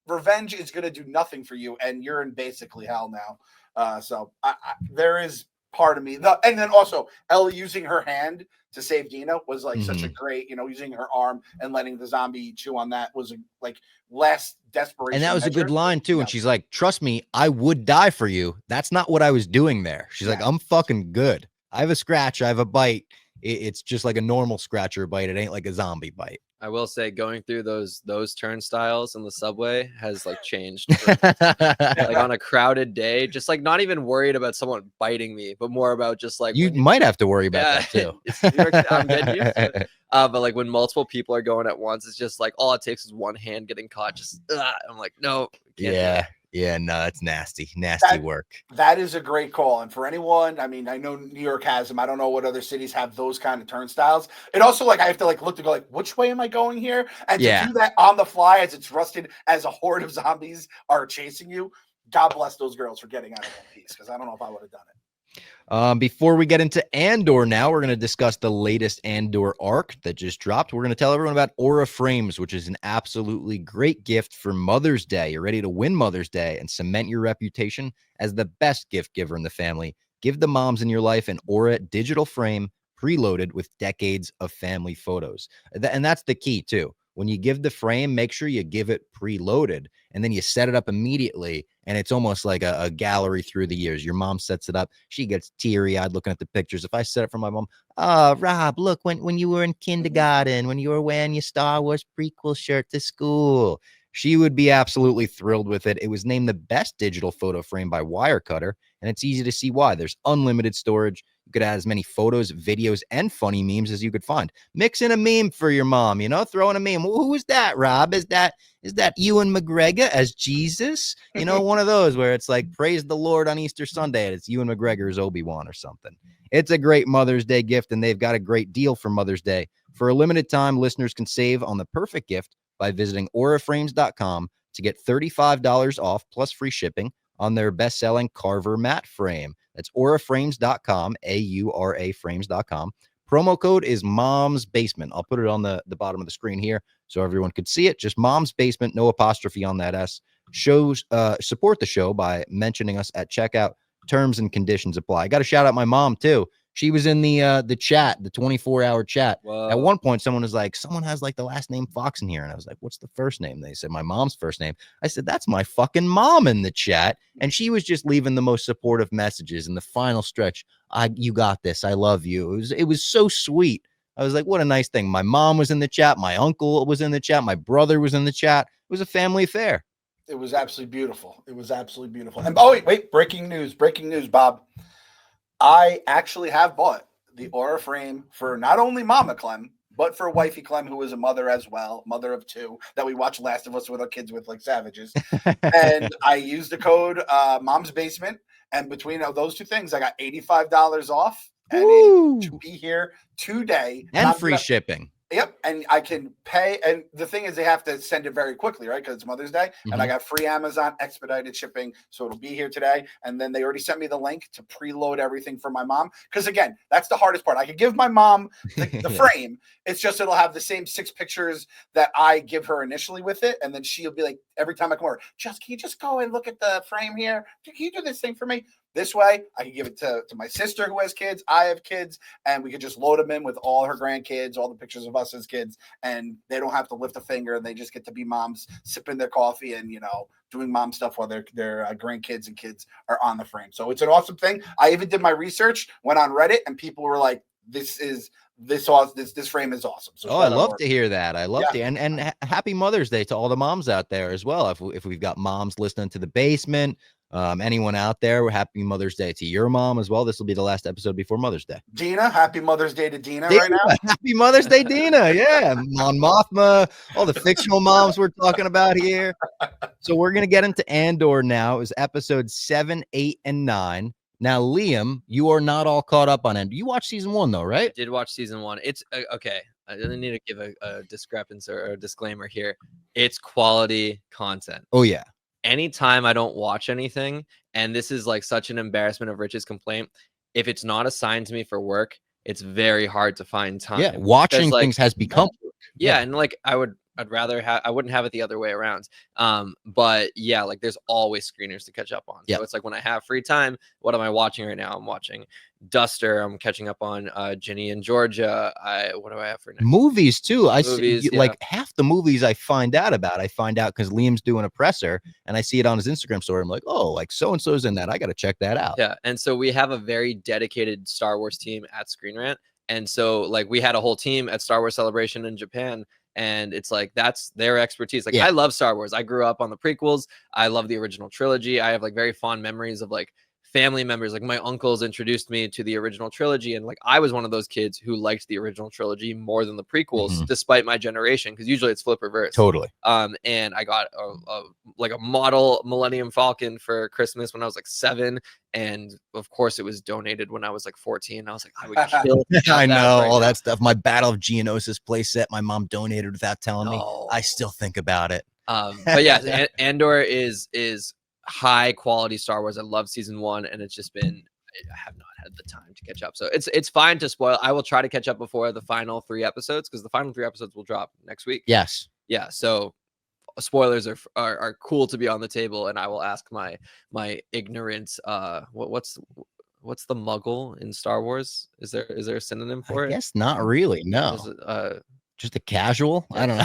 Revenge is going to do nothing for you, and you're in basically hell now. So there is part of me. And then also Ellie using her hand to save Dina was like such a great, using her arm and letting the zombie chew on that was like last desperation. And that was a good line too. And she's like, trust me, I would die for you. That's not what I was doing there. She's like, I'm fucking good. I have a scratch. I have a bite. It's just like a normal scratch or bite. It ain't like a zombie bite. I will say going through those turnstiles in the subway has like changed. Like on a crowded day, just like not even worried about someone biting me, but more about just like you might have to worry about that too. I'm getting used to it. But like when multiple people are going at once, it's just like all it takes is one hand getting caught. Just I'm like, no. Yeah, no, that's nasty work. That is a great call. And for anyone, I mean, I know New York has them. I don't know what other cities have those kind of turnstiles. It also, like, I have to like look to go like, which way am I going here? And to do that on the fly as it's rusted, as a horde of zombies are chasing you, God bless those girls for getting out of one piece, because I don't know if I would have done it. Before we get into Andor now, we're going to discuss the latest Andor arc that just dropped. We're going to tell everyone about AURAFRAMES, which is an absolutely great gift for Mother's Day. You're ready to win Mother's Day and cement your reputation as the best gift giver in the family. Give the moms in your life an Aura digital frame preloaded with decades of family photos. And that's the key, too. When you give the frame, make sure you give it preloaded, and then you set it up immediately, and it's almost like a gallery through the years. Your mom sets it up. She gets teary-eyed looking at the pictures. If I set it for my mom, oh, Rob, look, when you were in kindergarten, when you were wearing your Star Wars prequel shirt to school, she would be absolutely thrilled with it. It was named the best digital photo frame by Wirecutter, and it's easy to see why. There's unlimited storage. You could add as many photos, videos, and funny memes as you could find. Mix in a meme for your mom, throw in a meme. Well, who is that, Rob? Is that Ewan McGregor as Jesus? One of those where it's like, praise the Lord on Easter Sunday, and it's Ewan McGregor as Obi-Wan or something. It's a great Mother's Day gift, and they've got a great deal for Mother's Day. For a limited time, listeners can save on the perfect gift by visiting auraframes.com to get $35 off plus free shipping on their best-selling Carver matte frame. That's auraframes.com, AURAFrames.com. Promo code is Mom's Basement. I'll put it on the bottom of the screen here so everyone could see it. Just Mom's Basement, no apostrophe on that S. Support the show by mentioning us at checkout. Terms and conditions apply. I got to shout out my mom, too. She was in the chat, the 24-hour chat. Whoa. At one point, someone was like, someone has like the last name Fox in here. And I was like, what's the first name? They said, my mom's first name. I said, that's my fucking mom in the chat. And she was just leaving the most supportive messages in the final stretch. You got this. I love you. It was so sweet. I was like, what a nice thing. My mom was in the chat. My uncle was in the chat. My brother was in the chat. It was a family affair. It was absolutely beautiful. It was absolutely beautiful. And wait, breaking news, Bob. I actually have bought the Aura frame for not only Mama Clem, but for Wifey Clem, who is a mother as well, mother of two, that we watch Last of Us with our kids with like savages. And I used the code Mom's Basement, and between those two things, I got $85 off, and it to be here today. And free shipping. Yep, and I can pay, and the thing is, they have to send it very quickly, right? Because it's Mother's Day, and I got free Amazon expedited shipping, so it'll be here today. And then they already sent me the link to preload everything for my mom. Because again, that's the hardest part. I could give my mom the frame. It's just it'll have the same 6 pictures that I give her initially with it, and then she'll be like, every time I come over, can you just go and look at the frame here? Can you do this thing for me? This way, I can give it to my sister who has kids. I have kids, and we could just load them in with all her grandkids, all the pictures of us as kids, and they don't have to lift a finger. And they just get to be moms, sipping their coffee and doing mom stuff while their grandkids and kids are on the frame. So it's an awesome thing. I even did my research, went on Reddit, and people were like, "This frame is awesome." So I love to hear that. I love to, and happy Mother's Day to all the moms out there as well. If we've got moms listening to the basement. Anyone out there, happy Mother's Day to your mom as well. This will be the last episode before Mother's Day. Dina, happy Mother's Day to Dina right now. Happy Mother's Day, Dina. Yeah, Mon Mothma, all the fictional moms we're talking about here. So we're going to get into Andor now. It was episode 7, 8, and 9. Now, Liam, you are not all caught up on Andor. You watched season 1, though, right? I did watch season 1. It's okay. I didn't need to give a discrepancy or a disclaimer here. It's quality content. Oh, yeah. Anytime I don't watch anything, and this is like such an embarrassment of Rich's complaint, if it's not assigned to me for work, it's very hard to find time. Yeah, watching things has become work. Yeah, and like I wouldn't have it the other way around. But yeah, like there's always screeners to catch up on. So it's like when I have free time, what am I watching right now? I'm watching Duster. I'm catching up on Ginny and Georgia. What do I have for next? Movies too. I Movies, see like half the movies I find out because Liam's doing a presser and I see it on his Instagram story. I'm like, oh, like so-and-so's in that. I got to check that out. Yeah. And so we have a very dedicated Star Wars team at Screenrant. And so like we had a whole team at Star Wars Celebration in Japan. And it's like, that's their expertise. Like, I love Star Wars. I grew up on the prequels. I love the original trilogy. I have like very fond memories of like family members. Like my uncles introduced me to the original trilogy. And like, I was one of those kids who liked the original trilogy more than the prequels, despite my generation. Cause usually it's flip reverse. Totally. And I got a model Millennium Falcon for Christmas when I was like 7. And of course it was donated when I was like 14. I was like, I would kill. I know all that stuff. My Battle of Geonosis playset, my mom donated without telling me. I still think about it. But yeah, Andor is high quality Star Wars. I love season 1, and it's just been, I have not had the time to catch up. So it's fine to spoil. I will try to catch up before the final 3 episodes, because the final 3 episodes will drop next week. Yes. Yeah. So spoilers are cool to be on the table, and I will ask my ignorant what's the Muggle in Star Wars? Is there a synonym for it? Yes, not really. No. Just a casual. Yeah, I don't know.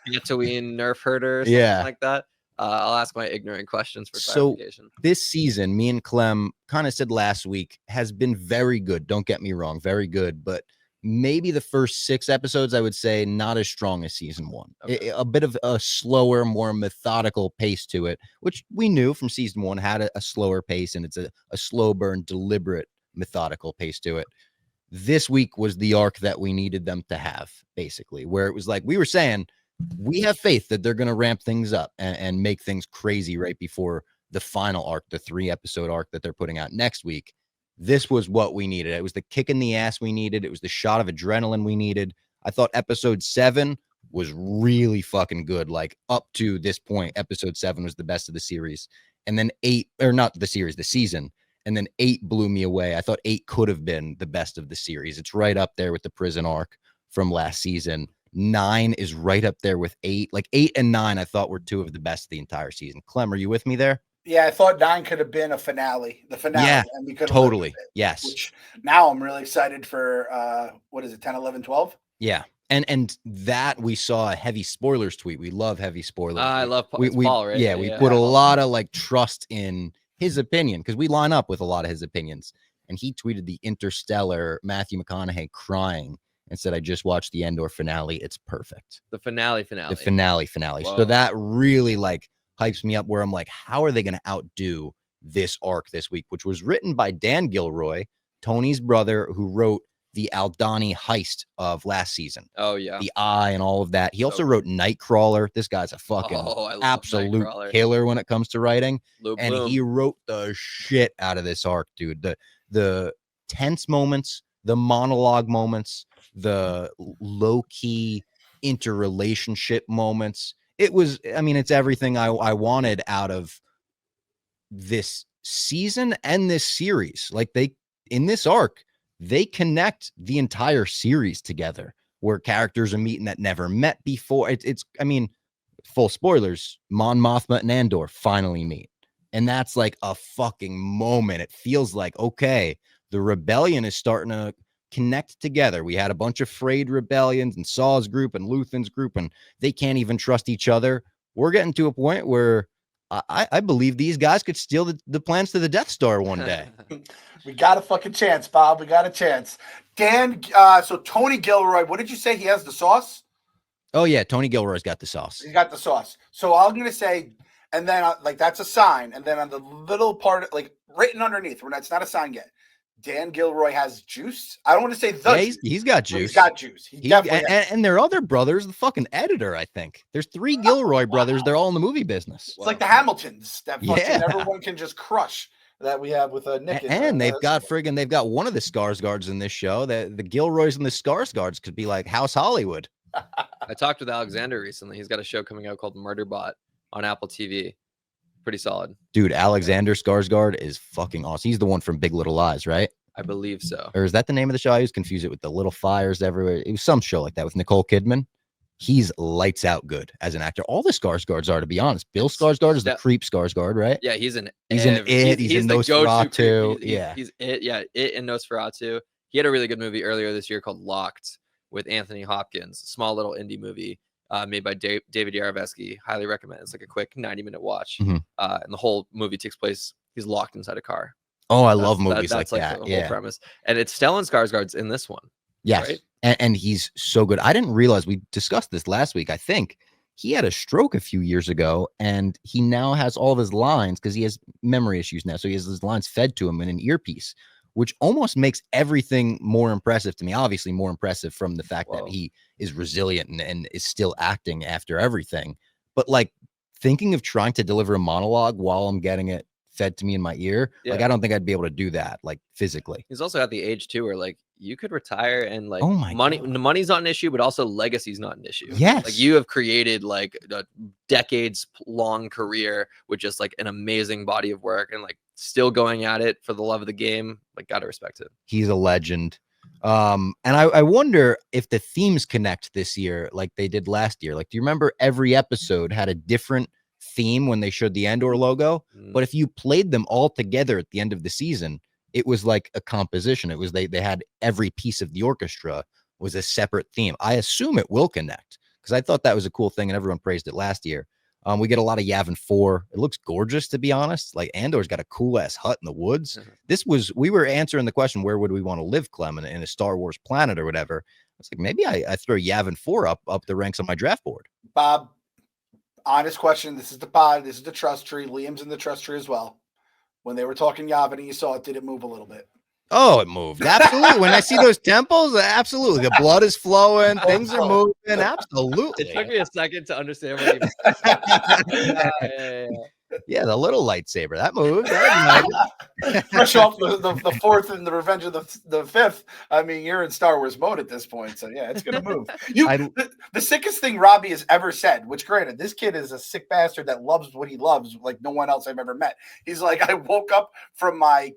Tatooine nerf herder or something like that. I'll ask my ignorant questions for clarification. So this season, me and Clem kind of said last week, has been very good. Don't get me wrong, very good. But maybe the first 6 episodes, I would say, not as strong as season 1. Okay. A bit of a slower, more methodical pace to it, which we knew from season 1 had a slower pace, and it's a slow burn, deliberate, methodical pace to it. This week was the arc that we needed them to have, basically, where it was like we were saying, we have faith that they're going to ramp things up and make things crazy right before the final arc, the 3-episode arc that they're putting out next week. This was what we needed. It was the kick in the ass we needed. It was the shot of adrenaline we needed. I thought episode 7 was really fucking good. Like, up to this point, episode 7 was the best of the series. And then 8, or not the series, the season. And then 8 blew me away. I thought 8 could have been the best of the series. It's right up there with the prison arc from last season. 9 is right up there with 8. Like 8 and 9, I thought were 2 of the best of the entire season. Clem, are you with me there? Yeah, I thought 9 could have been a finale. The finale. Yeah, and we could have totally. lived with it, Yes. Which now I'm really excited for, what is it, 10, 11, 12? Yeah. And that we saw a heavy spoilers tweet. We love heavy spoilers. I love we, Paul, right? Yeah, we put a lot of like trust in his opinion, because we line up with a lot of his opinions. And he tweeted the Interstellar Matthew McConaughey crying and said, I just watched the Andor finale. It's perfect. The finale. The finale. Whoa. So that really like hypes me up, where I'm like, how are they going to outdo this arc this week, which was written by Dan Gilroy, Tony's brother, who wrote the Aldani heist of last season. Oh, yeah. The Eye and all of that. He also wrote Nightcrawler. This guy's a fucking absolute killer when it comes to writing. He wrote the shit out of this arc, dude. The tense moments, the monologue moments, the low-key interrelationship moments. It was, I mean, it's everything I wanted out of this season and this series. Like, in this arc, they connect the entire series together, where characters are meeting that never met before. It's I mean, full spoilers, Mon Mothma and Andor finally meet. And that's like a fucking moment. It feels like, okay, the rebellion is starting to connect together. We had a bunch of frayed rebellions and Saw's group and Luthen's group, and they can't even trust each other. We're getting to a point where I believe these guys could steal the plans to the Death Star one day. We got a fucking chance, Bob. We got a chance. Dan, so Tony Gilroy, what did you say? He has the sauce? Oh, yeah. Tony Gilroy's got the sauce. He's got the sauce. So I'm going to say, and then like that's a sign. And then on the little part, like written underneath, it's not a sign yet. Dan Gilroy has juice. I don't want to say the juice. He's got juice. He's got juice. He definitely and their other brothers, the fucking editor, I think. There's 3 Gilroy brothers. They're all in the movie business. It's like the Hamiltons that fucking everyone can just crush. That we have with Nick. And they've got one of the Skarsgårds in this show. The Gilroys and the Skarsgårds could be like House Hollywood. I talked with Alexander recently. He's got a show coming out called Murderbot on Apple TV. Pretty solid. Dude, Alexander Skarsgård is fucking awesome. He's the one from Big Little Lies, right? I believe so. Or is that the name of the show? I always confuse it with the Little Fires Everywhere. It was some show like that with Nicole Kidman. He's lights out good as an actor. All the Skarsgårds are, to be honest. Bill Skarsgård is the creep Skarsgård, right? Yeah, he's in He's in It. He's in Nosferatu. He's It. Yeah, It and Nosferatu. He had a really good movie earlier this year called Locked with Anthony Hopkins. Small little indie movie made by David Yarovesky. Highly recommend. It's like a quick 90-minute watch. And the whole movie takes place, he's locked inside a car. Oh, I love movies like that. The whole premise. And it's Stellan Skarsgård's in this one. Yes. Right? And he's so good. I didn't realize, we discussed this last week. I think he had a stroke a few years ago, and he now has all of his lines because he has memory issues now. So he has his lines fed to him in an earpiece, which almost makes everything more impressive to me. Obviously more impressive from the fact that he is resilient and is still acting after everything. But like thinking of trying to deliver a monologue while I'm getting it fed to me in my ear, like I don't think I'd be able to do that, like physically. He's also at the age too where like you could retire and like Oh my money, God. the money's not an issue, but also legacy's not an issue. Yes. Like you have created like a decades long career with just like an amazing body of work and like still going at it for the love of the game. Like, gotta respect it. He's a legend. And I wonder if the themes connect this year like they did last year. Like, do you remember every episode had a different theme when they showed the Andor logo? But if you played them all together at the end of the season, it was like a composition. It was they had every piece of the orchestra was a separate theme. I assume it will connect because I thought that was a cool thing and everyone praised it last year. We get a lot of Yavin 4. It looks gorgeous, to be honest. Like Andor's got a cool ass hut in the woods. We were answering the question, where would we want to live, Clem, in a Star Wars planet or whatever. It's like, maybe I throw Yavin 4 up the ranks on my draft board. Bob, honest question. This is the pod. This is the trust tree. Liam's in the trust tree as well. When they were talking Yavin and you saw it, did it move a little bit? Oh, it moved. Absolutely. When I see those temples, absolutely. The blood is flowing. Things are moving. Absolutely. It took me a second to understand what he was. Yeah, the little lightsaber. That moved. Fresh off the fourth and the Revenge of the Fifth. I mean, you're in Star Wars mode at this point. So, yeah, it's going to move. The sickest thing Robbie has ever said, which granted, this kid is a sick bastard that loves what he loves like no one else I've ever met. He's like, I woke up from my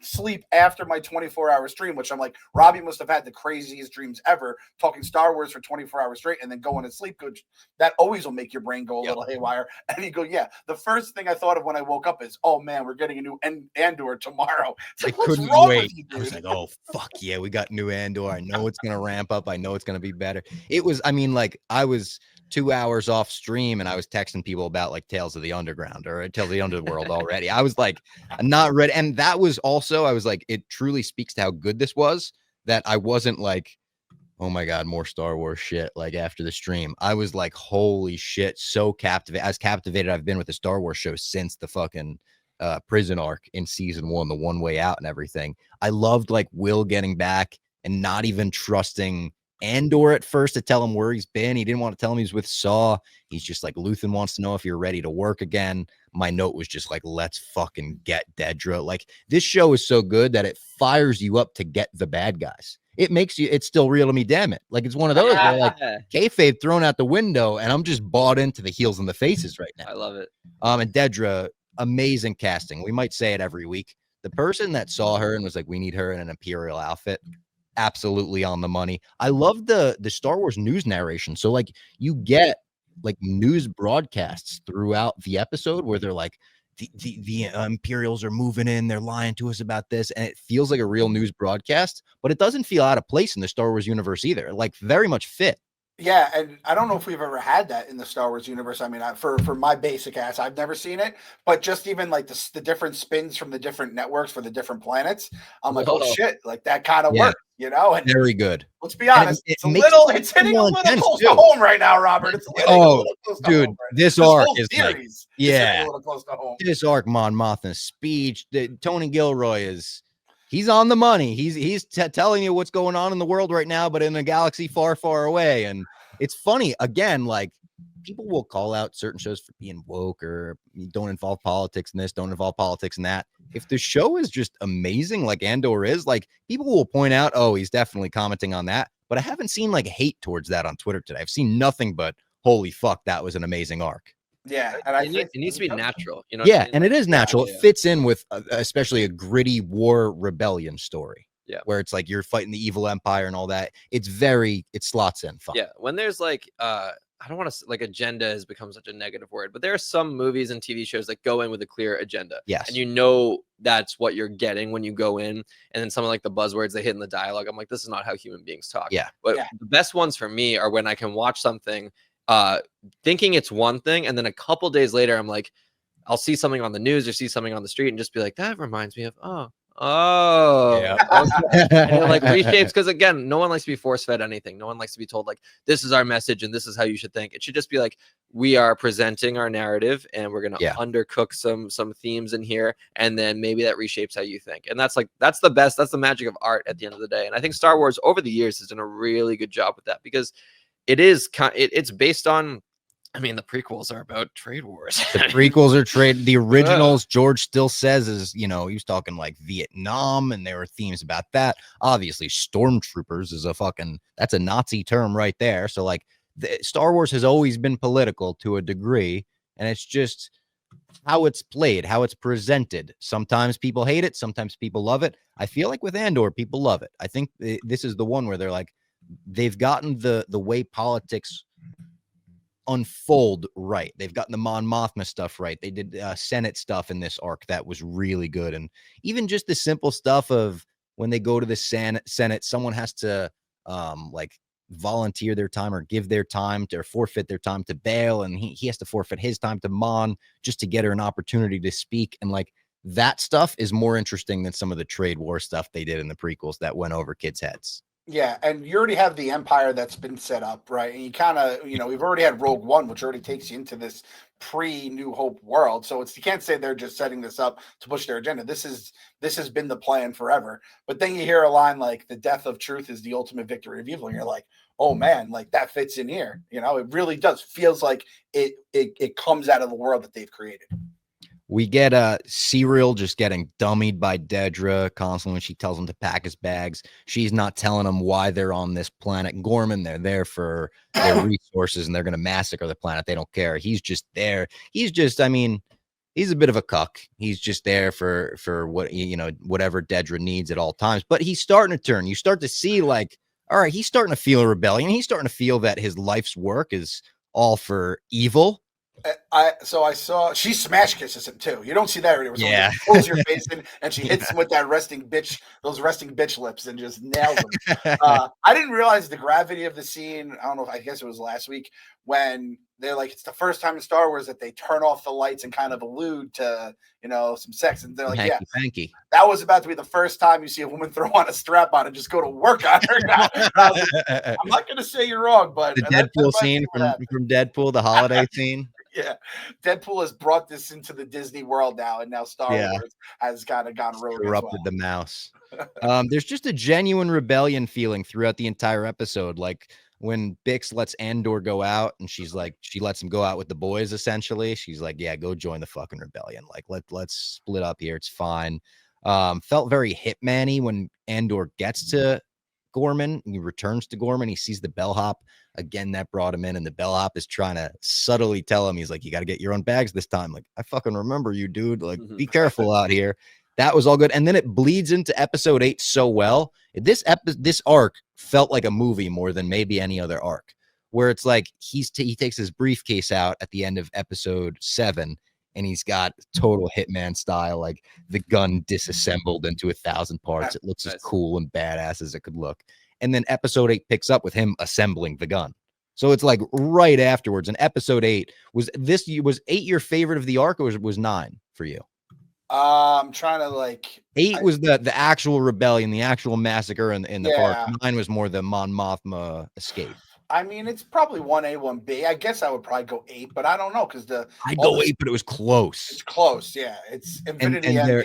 sleep after my 24-hour stream, which I'm like, Robbie must have had the craziest dreams ever, talking Star Wars for 24 hours straight and then going to sleep. Coach, that always will make your brain go a little haywire. And you go, yeah, the first thing I thought of when I woke up is, oh man, we're getting a new Andor tomorrow. It's like, what's wrong with you, dude? I was like, oh fuck yeah, we got new Andor. I know it's gonna ramp up. I know it's gonna be better. It was, I mean, like I was 2 hours off stream and I was texting people about like Tales of the Underground or Tales of the Underworld already. I was like, not ready. And that was also, I was like, it truly speaks to how good this was that I wasn't like, oh my God, more Star Wars shit. Like after the stream, I was like, holy shit. So captivated. As captivated I've been with the Star Wars show since the fucking prison arc in season 1, the One Way Out and everything. I loved like Will getting back and not even trusting Andor at first to tell him where he's been. He didn't want to tell him he's with Saw. He's just like, Luthen wants to know if you're ready to work again. My note was just like, let's fucking get Dedra. Like this show is so good that it fires you up to get the bad guys. It makes you, it's still real to me, damn it. Like it's one of those where like kayfabe thrown out the window and I'm just bought into the heels and the faces right now. I love it. And Dedra, amazing casting. We might say it every week. The person that saw her and was like, we need her in an Imperial outfit, absolutely on the money. I love the Star Wars news narration. So like you get like news broadcasts throughout the episode where they're like, the Imperials are moving in, they're lying to us about this, and it feels like a real news broadcast, but it doesn't feel out of place in the Star Wars universe either. Like very much fit. Yeah, and I don't know if we've ever had that in the Star Wars universe. I mean, for my basic ass, I've never seen it. But just even like the different spins from the different networks for the different planets, I'm like, oh shit, like that kind of works, you know? And very good. Let's be honest, it's hitting a little close to home right now, Robert. It's hitting a little close to home right this arc is like, a little close to home. This arc, Mon Mothma's speech, Tony Gilroy is. He's on the money. He's telling you what's going on in the world right now, but in a galaxy far, far away. And it's funny, again, like people will call out certain shows for being woke or don't involve politics in this, don't involve politics in that. If the show is just amazing, like Andor is, like people will point out, oh, he's definitely commenting on that. But I haven't seen like hate towards that on Twitter today. I've seen nothing but, holy fuck, that was an amazing arc. Yeah, and it needs to be natural, you know. Yeah, I mean? And it is natural. It fits in with especially a gritty war rebellion story. Yeah, where it's like you're fighting the evil empire and all that. It slots in fun. Yeah, when there's like I don't want to like agenda has become such a negative word, but there are some movies and TV shows that go in with a clear agenda. Yes, and you know that's what you're getting when you go in, and then some of like the buzzwords they hit in the dialogue. I'm like, this is not how human beings talk. Yeah, but the best ones for me are when I can watch something thinking it's one thing, and then a couple days later I'm like, I'll see something on the news or see something on the street and just be like, that reminds me of yeah. Okay. And it like reshapes, because again, no one likes to be force-fed anything. No one likes to be told like, this is our message and this is how you should think. It should just be like, we are presenting our narrative and we're gonna undercook some themes in here, and then maybe that reshapes how you think. And that's the magic of art at the end of the day. And I think Star Wars over the years has done a really good job with that, because it's based on I mean, the prequels are about trade wars. The prequels are trade. The originals, George still says, is, you know, he was talking like Vietnam, and there were themes about that. Obviously, stormtroopers is that's a Nazi term right there. So like, Star Wars has always been political to a degree, and it's just how it's played, how it's presented. Sometimes people hate it, sometimes people love it. I feel like with Andor, people love it. I think this is the one where they're like, they've gotten the way politics unfold right. They've gotten the Mon Mothma stuff right. They did Senate stuff in this arc that was really good. And even just the simple stuff of when they go to the Senate, someone has to like volunteer their time or give their time to, or forfeit their time to bail, and he has to forfeit his time to Mon just to get her an opportunity to speak. And like, that stuff is more interesting than some of the trade war stuff they did in the prequels that went over kids' heads. Yeah, and you already have the empire that's been set up, right? And you kind of, you know, we've already had Rogue One, which already takes you into this pre-New Hope world. So you can't say they're just setting this up to push their agenda. This has been the plan forever. But then you hear a line like, "The death of truth is the ultimate victory of evil," and you're like, oh man, like that fits in here. You know, it really does. Feels like it comes out of the world that they've created. We get Serial just getting dummied by Dedra constantly when she tells him to pack his bags. She's not telling him why they're on this planet Gorman. They're there for their resources, and they're going to massacre the planet. They don't care. He's just there. He's just, I mean, he's a bit of a cuck. He's just there for what, you know, whatever Dedra needs at all times. But he's starting to turn. You start to see like, all right, he's starting to feel a rebellion. He's starting to feel that his life's work is all for evil. I saw she smash kisses him too. You don't see that already. Yeah, pulls your face in and she hits him with those resting bitch lips and just nails him. I didn't realize the gravity of the scene. I don't know. I guess it was last week when they're like, it's the first time in Star Wars that they turn off the lights and kind of allude to, you know, some sex, and they're like, hanky. That was about to be the first time you see a woman throw on a strap on and just go to work on her. I'm not going to say you're wrong, but the Deadpool scene from Deadpool, the holiday scene. Yeah, Deadpool has brought this into the Disney world now, and now Star Wars has kind of gone rogue. Corrupted the mouse. There's just a genuine rebellion feeling throughout the entire episode. Like when Bix lets Andor go out, and she's like, she lets him go out with the boys. Essentially, she's like, "Yeah, go join the fucking rebellion. Like, let's split up here. It's fine." Felt very Hitman-y when Andor gets to Gorman. He returns to Gorman. He sees the bellhop. Again, that brought him in, and the bellhop is trying to subtly tell him, he's like, "You got to get your own bags this time. Like, I fucking remember you, dude. Like, be careful out here." That was all good. And then it bleeds into episode 8 so well. This arc felt like a movie more than maybe any other arc, where it's like he takes his briefcase out at the end of episode 7, and he's got total Hitman style, like the gun disassembled into 1,000 parts. It looks as cool and badass as it could look. And then episode 8 picks up with him assembling the gun. So it's like right afterwards. And episode 8 was 8 your favorite of the arc, or was 9 for you? I'm trying to like 8 was the actual rebellion, the actual massacre in the park. 9 was more the Mon Mothma escape. I mean, it's probably 1A, 1B. I guess I would probably go 8, but I don't know because I'd go 8, but it was close. It's close, yeah. It's Infinity. And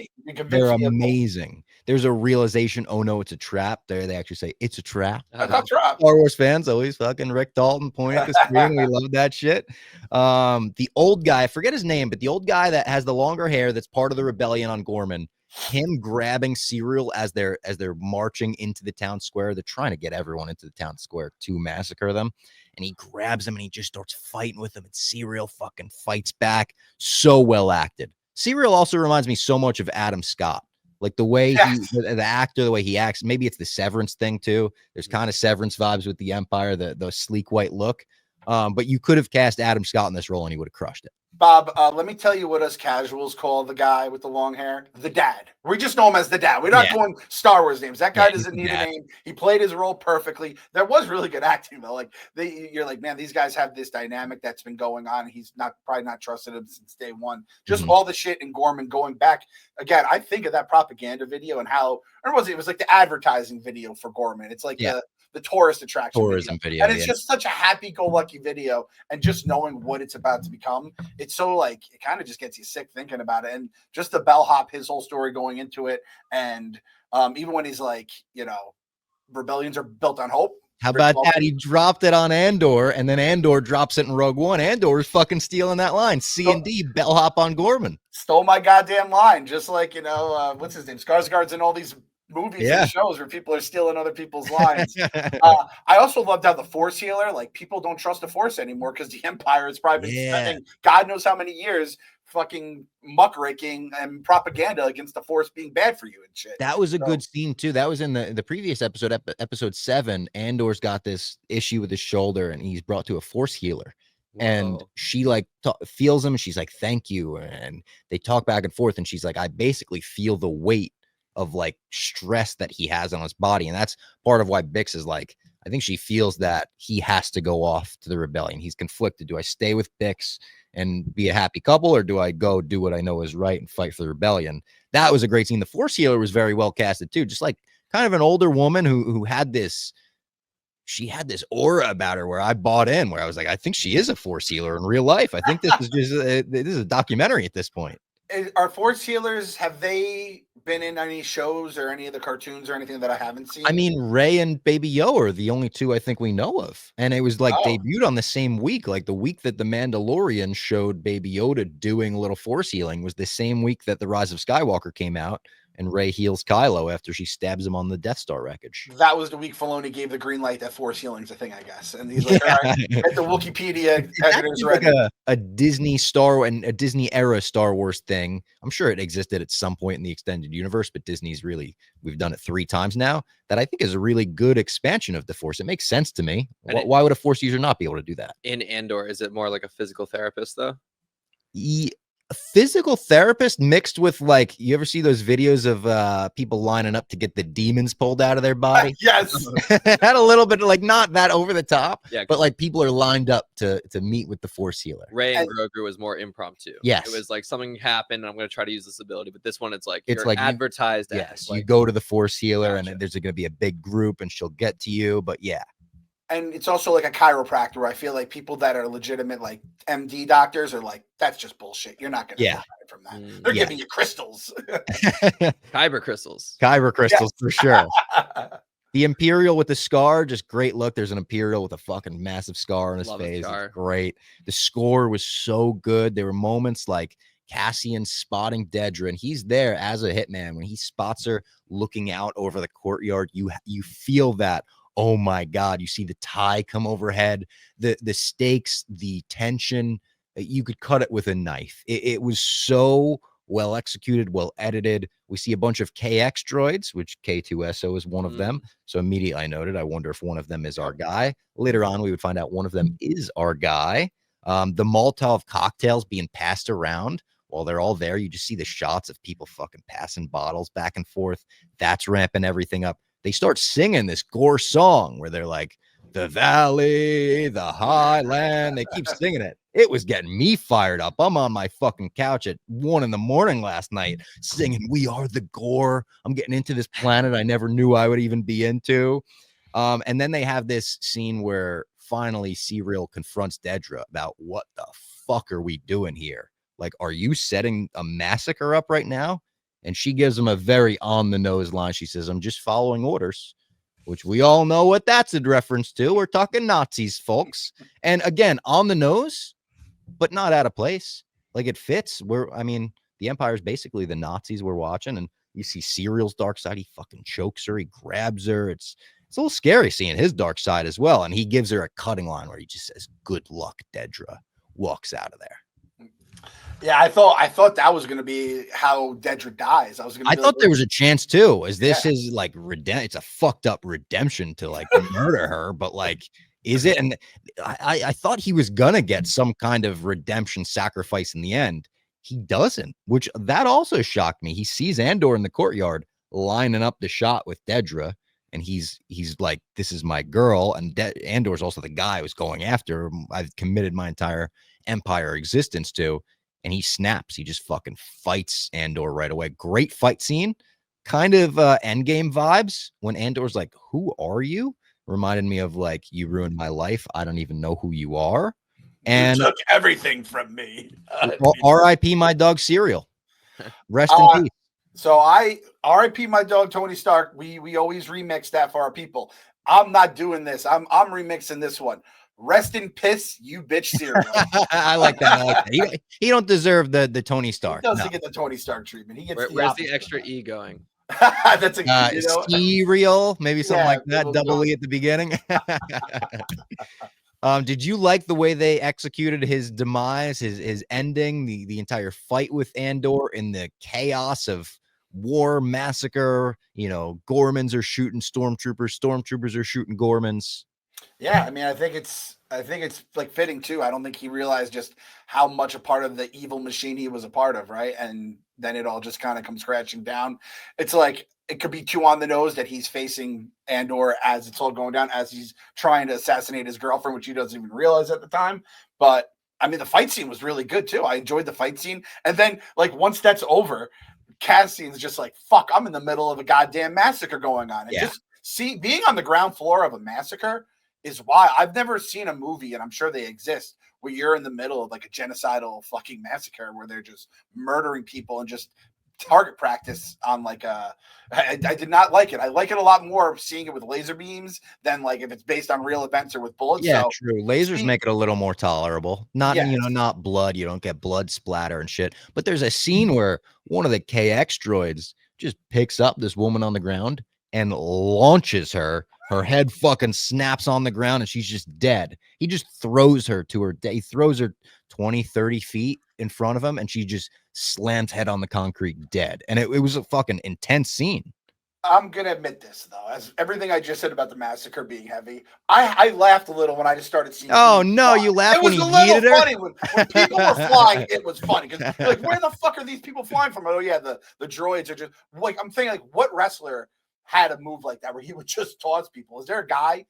they're amazing. There's a realization. Oh no, it's a trap. There they actually say it's a trap. That's right. Star Wars fans always fucking Rick Dalton pointing at the screen. We love that shit. The old guy, I forget his name, but the old guy that has the longer hair, that's part of the rebellion on Gorman. Him grabbing Serial as they're marching into the town square. They're trying to get everyone into the town square to massacre them. And he grabs him and he just starts fighting with them. And Serial fucking fights back. So well acted. Serial also reminds me so much of Adam Scott. Like the way the actor, the way he acts. Maybe it's the Severance thing too. There's kind of Severance vibes with the Empire, the sleek white look. But you could have cast Adam Scott in this role and he would have crushed it. Bob, let me tell you what us casuals call the guy with the long hair. The dad. We just know him as the dad. We're not going Star Wars names. That guy doesn't need a name. He played his role perfectly. That was really good acting, though. Like you're like, man, these guys have this dynamic that's been going on. He's probably not trusted him since day one. Just all the shit in Gorman going back. Again, I think of that propaganda video and how, or was it? It was like the advertising video for Gorman. It's like the tourist attraction video. And it's just such a happy-go-lucky video, and just knowing what it's about to become, it's so like it kind of just gets you sick thinking about it. And just the bellhop, his whole story going into it, and even when he's like, you know, rebellions are built on hope. How about that? He dropped it on Andor, and then Andor drops it in Rogue One. Andor is fucking stealing that line. C&D, bellhop on Gorman. Stole my goddamn line, just like, what's his name? Skarsgård's in all these movies and shows where people are stealing other people's lines. I also loved how the Force healer, like, people don't trust the Force anymore because the Empire has probably been spending God knows how many years fucking muckraking and propaganda against the Force being bad for you and shit. That was a good scene too. That was in the previous episode, episode 7. Andor's got this issue with his shoulder, and he's brought to a Force healer. Whoa. And she like feels him. And she's like, "Thank you," and they talk back and forth. And she's like, "I basically feel the weight of like stress that he has on his body," and that's part of why Bix is like, I think she feels that he has to go off to the rebellion. He's conflicted. Do I stay with Bix and be a happy couple, or do I go do what I know is right and fight for the rebellion? That was a great scene. The Force healer was very well casted too. Just like kind of an older woman who had this, she had this aura about her where I bought in, where I was like, I think she is a Force healer in real life. I think this is just this is a documentary at this point. Are Force healers, have they been in any shows or any of the cartoons or anything that I haven't seen? I mean, Rey and Baby Yoda are the only two I think we know of. And it was like debuted on the same week. Like the week that The Mandalorian showed Baby Yoda doing a little Force healing was the same week that The Rise of Skywalker came out. And Rey heals Kylo after she stabs him on the Death Star wreckage. That was the week Filoni gave the green light that Force healing's a thing, I guess. And he's like, all right, get the Wikipedia editors ready. Like a Disney a Disney era Star Wars thing. I'm sure it existed at some point in the extended universe, but Disney's really, we've done it 3 times now. That I think is a really good expansion of the Force. It makes sense to me. Why would a Force user not be able to do that? In Andor, is it more like a physical therapist though? A physical therapist mixed with, like, you ever see those videos of people lining up to get the demons pulled out of their body? Yes. Had a little bit of, like, not that over the top, but like people are lined up to meet with the Force healer. Rey and Grogu was more impromptu. Yes. It was like something happened and I'm going to try to use this ability, but this one it's like advertised. Yes, you go to the Force healer and there's going to be a big group and she'll get to you, but yeah. And it's also like a chiropractor where I feel like people that are legitimate, like MD doctors, are like, that's just bullshit. You're not going to get from that. They're giving you crystals. Kyber crystals. Kyber crystals, for sure. The Imperial with the scar, just great look. There's an Imperial with a fucking massive scar on his face. Great. The score was so good. There were moments like Cassian spotting Dedra, and he's there as a hitman. When he spots her looking out over the courtyard, you feel that, oh my God, you see the tie come overhead, the stakes, the tension. You could cut it with a knife. It was so well executed, well edited. We see a bunch of KX droids, which K2SO is one of them. So immediately I noted, I wonder if one of them is our guy. Later on, we would find out one of them is our guy. The Molotov cocktails being passed around while they're all there. You just see the shots of people fucking passing bottles back and forth. That's ramping everything up. They start singing this gore song where they're like, the valley, the highland. They keep singing it. It was getting me fired up. I'm on my fucking couch at 1 a.m. last night singing, "We Are the Gore." I'm getting into this planet I never knew I would even be into. And then they have this scene where finally Serial confronts Dedra about, what the fuck are we doing here? Like, are you setting a massacre up right now? And she gives him a very on-the-nose line. She says, "I'm just following orders," which we all know what that's a reference to. We're talking Nazis, folks. And again, on the nose, but not out of place. Like, it fits. The Empire is basically the Nazis we're watching. And you see Serial's dark side. He fucking chokes her. He grabs her. It's a little scary seeing his dark side as well. And he gives her a cutting line where he just says, "Good luck, Dedra." Walks out of there. Yeah, I thought that was going to be how Dedra dies. I thought there was a chance too, as this is like it's a fucked up redemption to like murder her, but like, is it? And I thought he was gonna get some kind of redemption sacrifice in the end. He doesn't, which that also shocked me. He sees Andor in the courtyard lining up the shot with Dedra, and he's like, "This is my girl," and Andor's also the guy I was going after. I've committed my entire Empire existence to. And he snaps. He just fucking fights Andor right away. Great fight scene. Kind of Endgame vibes when Andor's like, "Who are you?" Reminded me of like, "You ruined my life. I don't even know who you are." And you took everything from me. R.I.P. my dog Serial. Rest in peace. So I RIP my dog Tony Stark. We always remix that for our people. I'm not doing this. I'm remixing this one. Rest in piss, you bitch cereal. I like that. I like that. He don't deserve the Tony Stark. He doesn't get the Tony Stark treatment. He gets where's the extra E going? That's a cereal, maybe something like that. Double E at the beginning. Did you like the way they executed his demise, his ending, the entire fight with Andor in the chaos of war, massacre? You know, Gormans are shooting stormtroopers, stormtroopers are shooting Gormans. Yeah, I mean, I think it's like fitting too. I don't think he realized just how much a part of the evil machine he was a part of, right? And then it all just kind of comes crashing down. It's like it could be too on the nose that he's facing Andor as it's all going down, as he's trying to assassinate his girlfriend, which he doesn't even realize at the time. But I mean, the fight scene was really good too. I enjoyed the fight scene. And then like once that's over, Cassian's just like, fuck, I'm in the middle of a goddamn massacre going on. And just being on the ground floor of a massacre is why I've never seen a movie, and I'm sure they exist, where you're in the middle of like a genocidal fucking massacre where they're just murdering people and just target practice on like I did not like it. I like it a lot more seeing it with laser beams than like if it's based on real events or with bullets. Yeah, so, true. Lasers make it a little more tolerable. Not, not blood. You don't get blood splatter and shit. But there's a scene where one of the KX droids just picks up this woman on the ground and launches her. Her head fucking snaps on the ground and she's just dead. He just throws her to her. He throws her 20, 30 feet in front of him and she just slams head on the concrete dead. And it was a fucking intense scene. I'm going to admit this, though, as everything I just said about the massacre being heavy, I laughed a little when I just started seeing. Oh, no, you laughed when he yeeted her? It was a little funny. When people were flying, it was funny. Because, like, where the fuck are these people flying from? Oh, yeah, the droids are just, like, I'm thinking, like, what wrestler had a move like that where he would just toss people? Is there a guy?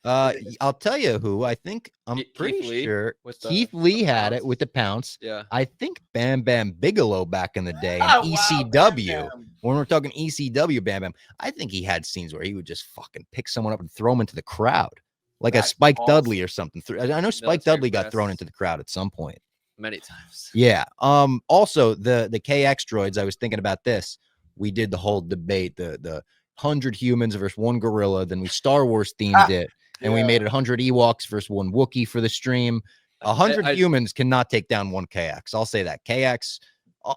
I'll tell you who. I think I'm pretty sure Keith Lee had it with the pounce. Yeah. I think Bam Bam Bigelow back in the day in ECW. Bam Bam. When we're talking ECW, Bam Bam, I think he had scenes where he would just fucking pick someone up and throw him into the crowd, like a Spike Dudley or something. I know Spike Dudley got thrown into the crowd at some point. Many times. Yeah. Also, the KX droids. I was thinking about this. We did the whole debate. The 100 humans versus one gorilla. Then we Star Wars themed it, and we made it 100 Ewoks versus one Wookiee for the stream. 100 humans cannot take down one KX. I'll say that. KX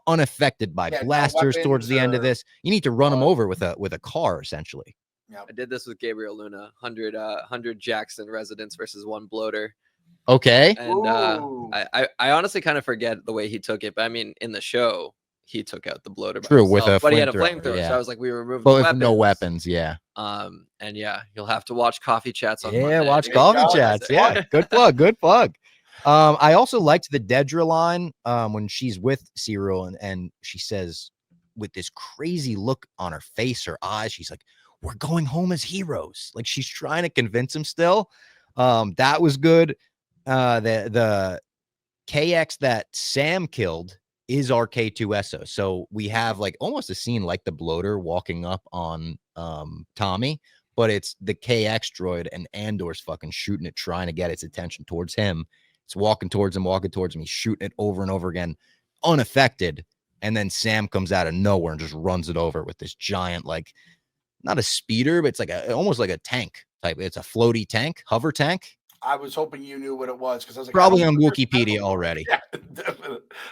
unaffected by blasters towards the end of this. You need to run them over with a car, essentially. I did this with Gabriel Luna. 100 Jackson residents versus one bloater. Okay. And I honestly kind of forget the way he took it, but I mean, in the show, he took out the bloater. True, with a but he had a flamethrower. Yeah. So I was like, we removed the weapons. No weapons, yeah. And yeah, you'll have to watch Coffee Chats on Monday. Watch Coffee Chats. Yeah, good plug, good plug. I also liked the Dedra line when she's with Cyril and she says with this crazy look on her face, her eyes, she's like, "We're going home as heroes." Like she's trying to convince him still. That was good. The KX that Sam killed is our K2SO. So we have like almost a scene like the bloater walking up on Tommy, but it's the KX droid and Andor's fucking shooting it, trying to get its attention towards him. It's walking towards him. He's shooting it over and over again, unaffected. And then Sam comes out of nowhere and just runs it over with this giant, like, not a speeder, but it's like almost like a tank type. It's a floaty tank, hover tank. I was hoping you knew what it was because I was like, probably on Wikipedia already. Yeah,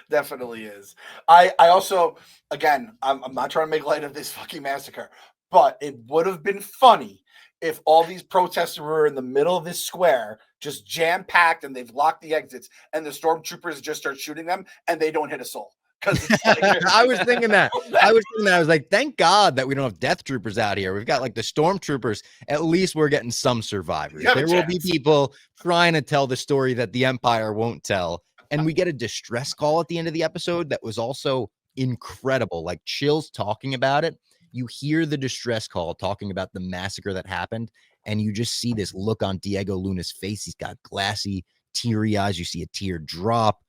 definitely is. I also, again, I'm not trying to make light of this fucking massacre, but it would have been funny if all these protesters were in the middle of this square, just jam packed, and they've locked the exits, and the stormtroopers just start shooting them, and they don't hit a soul. Like, I was thinking that. I was like, thank God that we don't have death troopers out here. We've got like the stormtroopers. At least we're getting some survivors. There will be people trying to tell the story that the Empire won't tell. And we get a distress call at the end of the episode that was also incredible. Like Chill's talking about it. You hear the distress call talking about the massacre that happened. And you just see this look on Diego Luna's face. He's got glassy, teary eyes. You see a tear drop.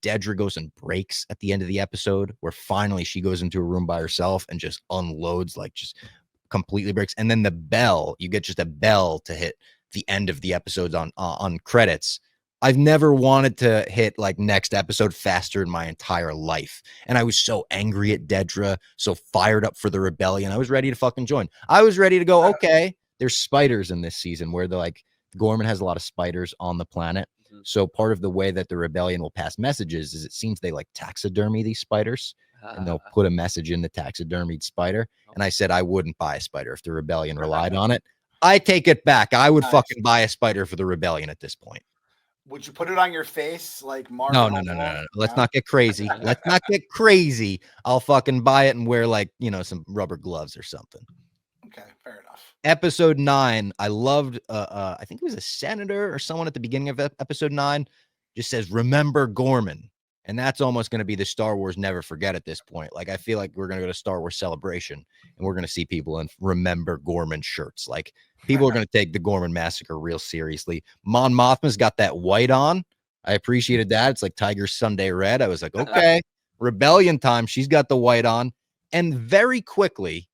Dedra goes and breaks at the end of the episode where finally she goes into a room by herself and just unloads, like just completely breaks. And then the bell, you get just a bell to hit the end of the episodes on credits. I've never wanted to hit like next episode faster in my entire life. And I was so angry at Dedra, so fired up for the rebellion. I was ready to fucking join. I was ready to go, okay, there's spiders in this season where they're like, Gorman has a lot of spiders on the planet. So part of the way that the rebellion will pass messages is it seems they like taxidermy these spiders and they'll put a message in the taxidermied spider. And I said I wouldn't buy a spider if the rebellion relied on it. I take it back. I would fucking buy a spider for the rebellion at this point. Would you put it on your face like Mark? No. Let's not get crazy. Let's not get crazy. I'll fucking buy it and wear like, you know, some rubber gloves or something. Okay, fair enough. Episode 9, I loved I think it was a senator or someone at the beginning of episode 9 just says, remember Gorman. And that's almost going to be the Star Wars never forget at this point. Like, I feel like we're going to go to Star Wars Celebration and we're going to see people in remember Gorman shirts. Like, people are going to take the Gorman massacre real seriously. Mon Mothma's got that white on. I appreciated that. It's like Tiger Sunday Red. I was like, okay, rebellion time. She's got the white on. And very quickly,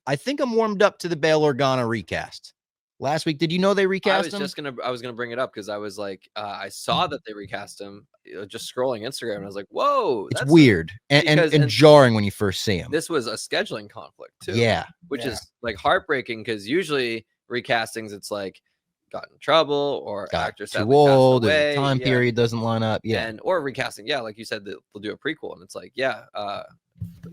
I think I'm warmed up to the Bail Organa recast. Last week, did you know they recast him? I was gonna bring it up because I was like, I saw that they recast him just scrolling Instagram, and I was like, whoa, it's weird and jarring when you first see him. This was a scheduling conflict too. Yeah, which is like heartbreaking because usually recastings, it's like got in trouble or actor too old, the time period doesn't line up. Yeah, or recasting. Yeah, like you said, they'll do a prequel, and it's like,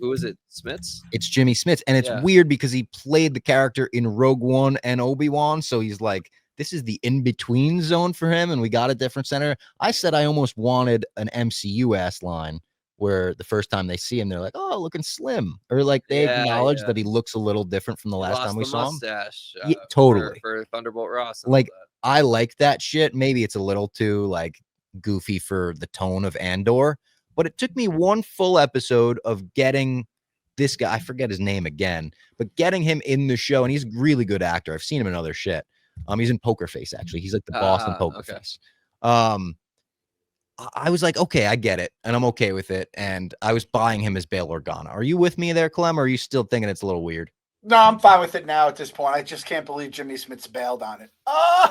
who is it? Smits? It's Jimmy Smits. And it's weird because he played the character in Rogue One and Obi-Wan. So he's like, this is the in-between zone for him. And we got a different center. I said I almost wanted an MCU ass line where the first time they see him, they're like, oh, looking slim. Or like they acknowledge that he looks a little different from the last time we saw him. Yeah, totally. For Thunderbolt Ross. Like, I like that shit. Maybe it's a little too like goofy for the tone of Andor. But it took me one full episode of getting this guy, I forget his name again, but getting him in the show. And he's a really good actor. I've seen him in other shit. He's in Poker Face, actually. He's like the boss in Poker Face. I was like, okay, I get it. And I'm okay with it. And I was buying him as Bail Organa. Are you with me there, Clem? Or are you still thinking it's a little weird? No, I'm fine with it now at this point. I just can't believe Jimmy Smits bailed on it. Oh,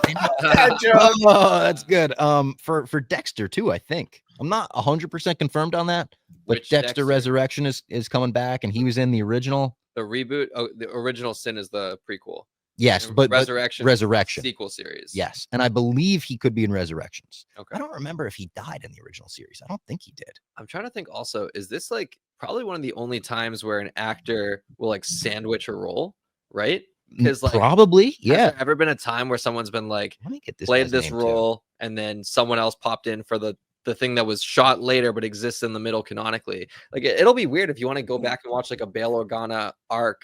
that's good. For Dexter too, I think. I'm not 100% confirmed on that, but Dexter Resurrection is coming back, and he was in the original. The reboot. Oh, the original Sin is the prequel. Yes, but Resurrection sequel series. Yes, and I believe he could be in Resurrections. Okay. I don't remember if he died in the original series. I don't think he did. I'm trying to think. Also, is this like probably one of the only times where an actor will like sandwich a role, right? Because like probably, yeah. Has there ever been a time where someone's been like played this role and then someone else popped in for the thing that was shot later but exists in the middle canonically? Like it'll be weird if you want to go back and watch like a Bail Organa arc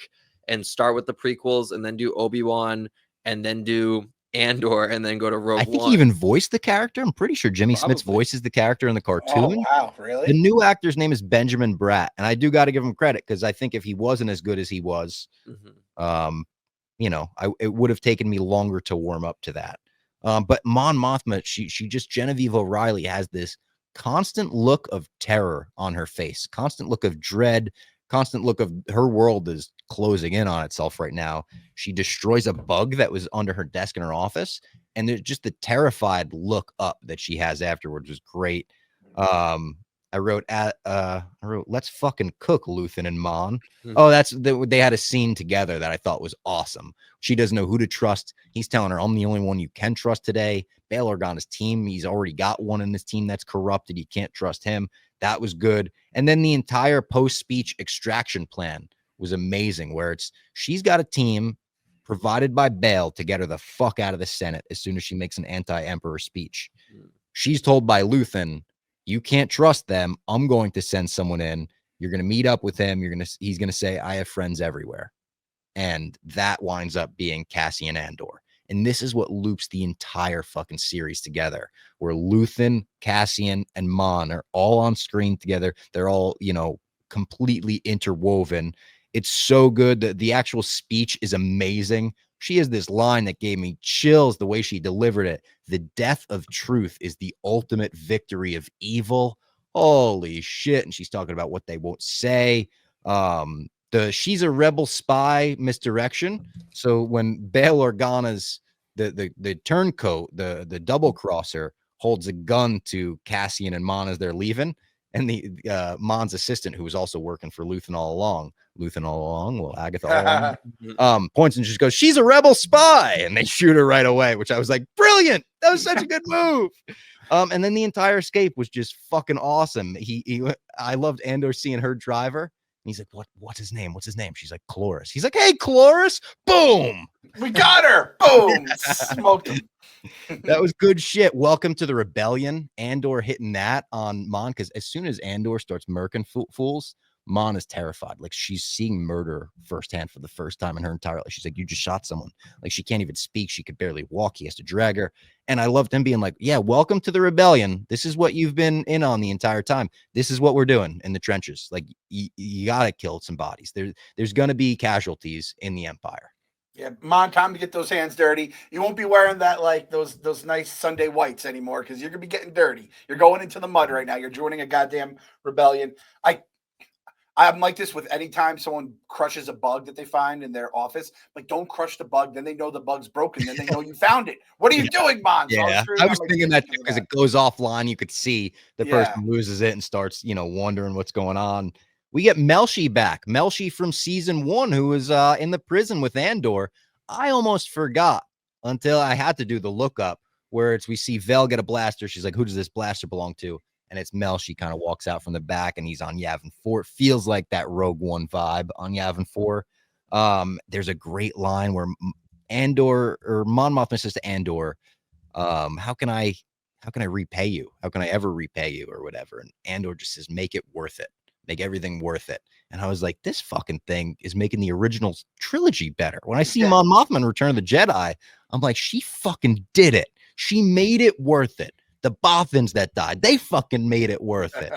and start with the prequels and then do Obi-Wan and then do Andor and then go to Rogue One. I think he even voiced the character. I'm pretty sure Jimmy Smits voices the character in the cartoon. Oh, wow, really? The new actor's name is Benjamin Bratt, and I do got to give him credit because I think if he wasn't as good as he was, you know, it would have taken me longer to warm up to that. But Mon Mothma, she just Genevieve O'Reilly has this constant look of terror on her face, constant look of dread, constant look of her world is closing in on itself right now. She destroys a bug that was under her desk in her office, and there's just the terrified look up that she has afterwards was great. I wrote let's fucking cook, Luthen and Mon. Oh, they had a scene together that I thought was awesome. She doesn't know who to trust. He's telling her, I'm the only one you can trust today. Bail Organa's team, he's already got one in this team that's corrupted. You can't trust him. That was good. And then the entire post-speech extraction plan was amazing, where she's got a team provided by Bail to get her the fuck out of the Senate as soon as she makes an anti-emperor speech. She's told by Luthen, you can't trust them. I'm going to send someone in. You're going to meet up with him. He's going to say, I have friends everywhere. And that winds up being Cassian Andor. And this is what loops the entire fucking series together, where Luthen, Cassian, and Mon are all on screen together. They're all, you know, completely interwoven. It's so good. The actual speech is amazing. She has this line that gave me chills the way she delivered it. The death of truth is the ultimate victory of evil. Holy shit. And she's talking about what they won't say. She's a rebel spy misdirection. So when Bail Organa's the turncoat, the double crosser, holds a gun to Cassian and Mon as they're leaving. And the Mon's assistant, who was also working for Luthen all along, well, Agatha all along, points and just goes, "She's a rebel spy," and they shoot her right away, which I was like, brilliant. That was such a good move. And then the entire escape was just fucking awesome. I loved Andor seeing her driver. And he's like, what's his name? What's his name? She's like, Cloris. He's like, "Hey, Cloris." Boom. We got her. Boom. Smoked him. That was good shit. Welcome to the rebellion. Andor hitting that on Mon, because as soon as Andor starts murking fools, Mon is terrified. Like, she's seeing murder firsthand for the first time in her entire life. She's like, "You just shot someone." Like, she can't even speak. She could barely walk. He has to drag her. And I loved him being like, "Yeah, welcome to the rebellion. This is what you've been in on the entire time. This is what we're doing in the trenches. Like, you gotta kill some bodies. There's gonna be casualties in the Empire." Yeah, Mon, time to get those hands dirty. You won't be wearing that, like those nice Sunday whites anymore, because you're gonna be getting dirty. You're going into the mud right now. You're joining a goddamn rebellion. I'm like this with any time someone crushes a bug that they find in their office. Like, don't crush the bug. Then they know the bug's broken. Then they know you found it. What are you doing, Mon? So Yeah, I was thinking that because it goes offline. You could see the person loses it and starts, wondering what's going on. We get Melshi back. Melshi from season 1, who was in the prison with Andor. I almost forgot until I had to do the lookup where we see Vel get a blaster. She's like, "Who does this blaster belong to?" And it's Mel. She kind of walks out from the back, and he's on Yavin 4. It feels like that Rogue One vibe on Yavin 4. There's a great line where Andor, or Mon Mothma, says to Andor, how can I repay you? How can I ever repay you, or whatever? And Andor just says, "Make it worth it. Make everything worth it." And I was like, this fucking thing is making the original trilogy better. When I see Mon Mothma in Return of the Jedi, I'm like, she fucking did it. She made it worth it. The Bothans that died, they fucking made it worth it.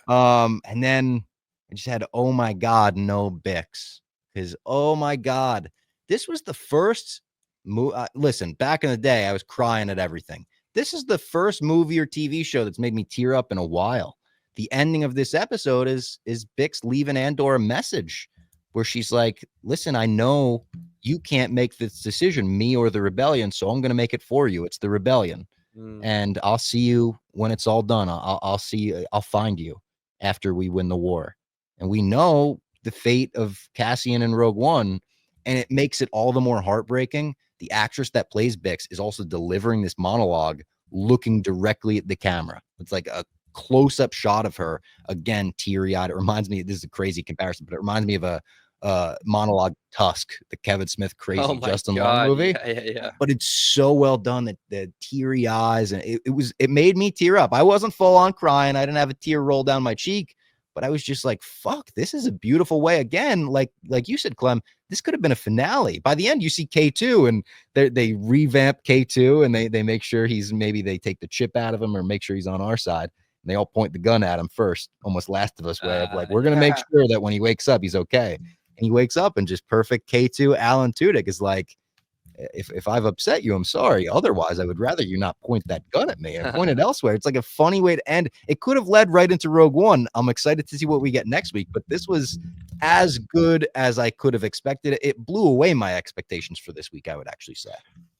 And then I just had, oh my God, no Bix. Because, oh my God, this was the first movie. Listen, back in the day, I was crying at everything. This is the first movie or TV show that's made me tear up in a while. The ending of this episode is Bix leaving Andor a message where she's like, "Listen, I know you can't make this decision, me or the rebellion, so I'm going to make it for you. It's the rebellion. And I'll see you when it's all done. I'll see you. I'll find you after we win the war." And we know the fate of Cassian in Rogue One, and it makes it all the more heartbreaking. The actress that plays Bix is also delivering this monologue looking directly at the camera. It's like a close-up shot of her, again, teary-eyed. It reminds me, this is a crazy comparison, but it reminds me of a monologue Tusk, the Kevin Smith crazy Justin Long movie. Yeah. But it's so well done that the teary eyes, and it made me tear up. I wasn't full on crying. I didn't have a tear roll down my cheek, but I was just like, fuck, this is a beautiful way. Again, like you said, Clem, this could have been a finale. By the end, you see K2, and they revamp K2, and they make sure maybe they take the chip out of him, or make sure he's on our side. And they all point the gun at him first, almost Last of Us way of like, we're going to make sure that when he wakes up, he's okay. And he wakes up, and just perfect K2 Alan Tudyk is like, if I've upset you, I'm sorry. Otherwise, I would rather you not point that gun at me and point it elsewhere. It's like a funny way to end. It could have led right into Rogue One. I'm excited to see what we get next week, but this was as good as I could have expected. It blew away my expectations for this week, I would actually say.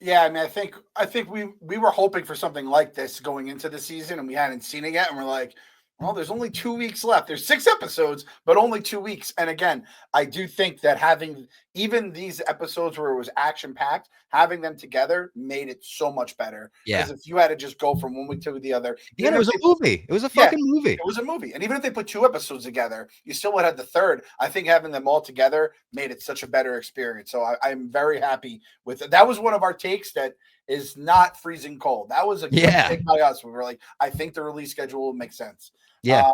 Yeah, I mean, I think we were hoping for something like this going into the season, and we hadn't seen it yet, and we're like, well, there's only 2 weeks left. There's 6 episodes, but only 2 weeks. And again, I do think that having even these episodes where it was action-packed, having them together made it so much better. Yeah. Because if you had to just go from one week to the other. Yeah, it was a movie. It was a fucking movie. It was a movie. And even if they put 2 episodes together, you still would have the third. I think having them all together made it such a better experience. So I'm very happy with it. That was one of our takes that is not freezing cold. That was a good take by us. We were like, I think the release schedule will make sense. Yeah.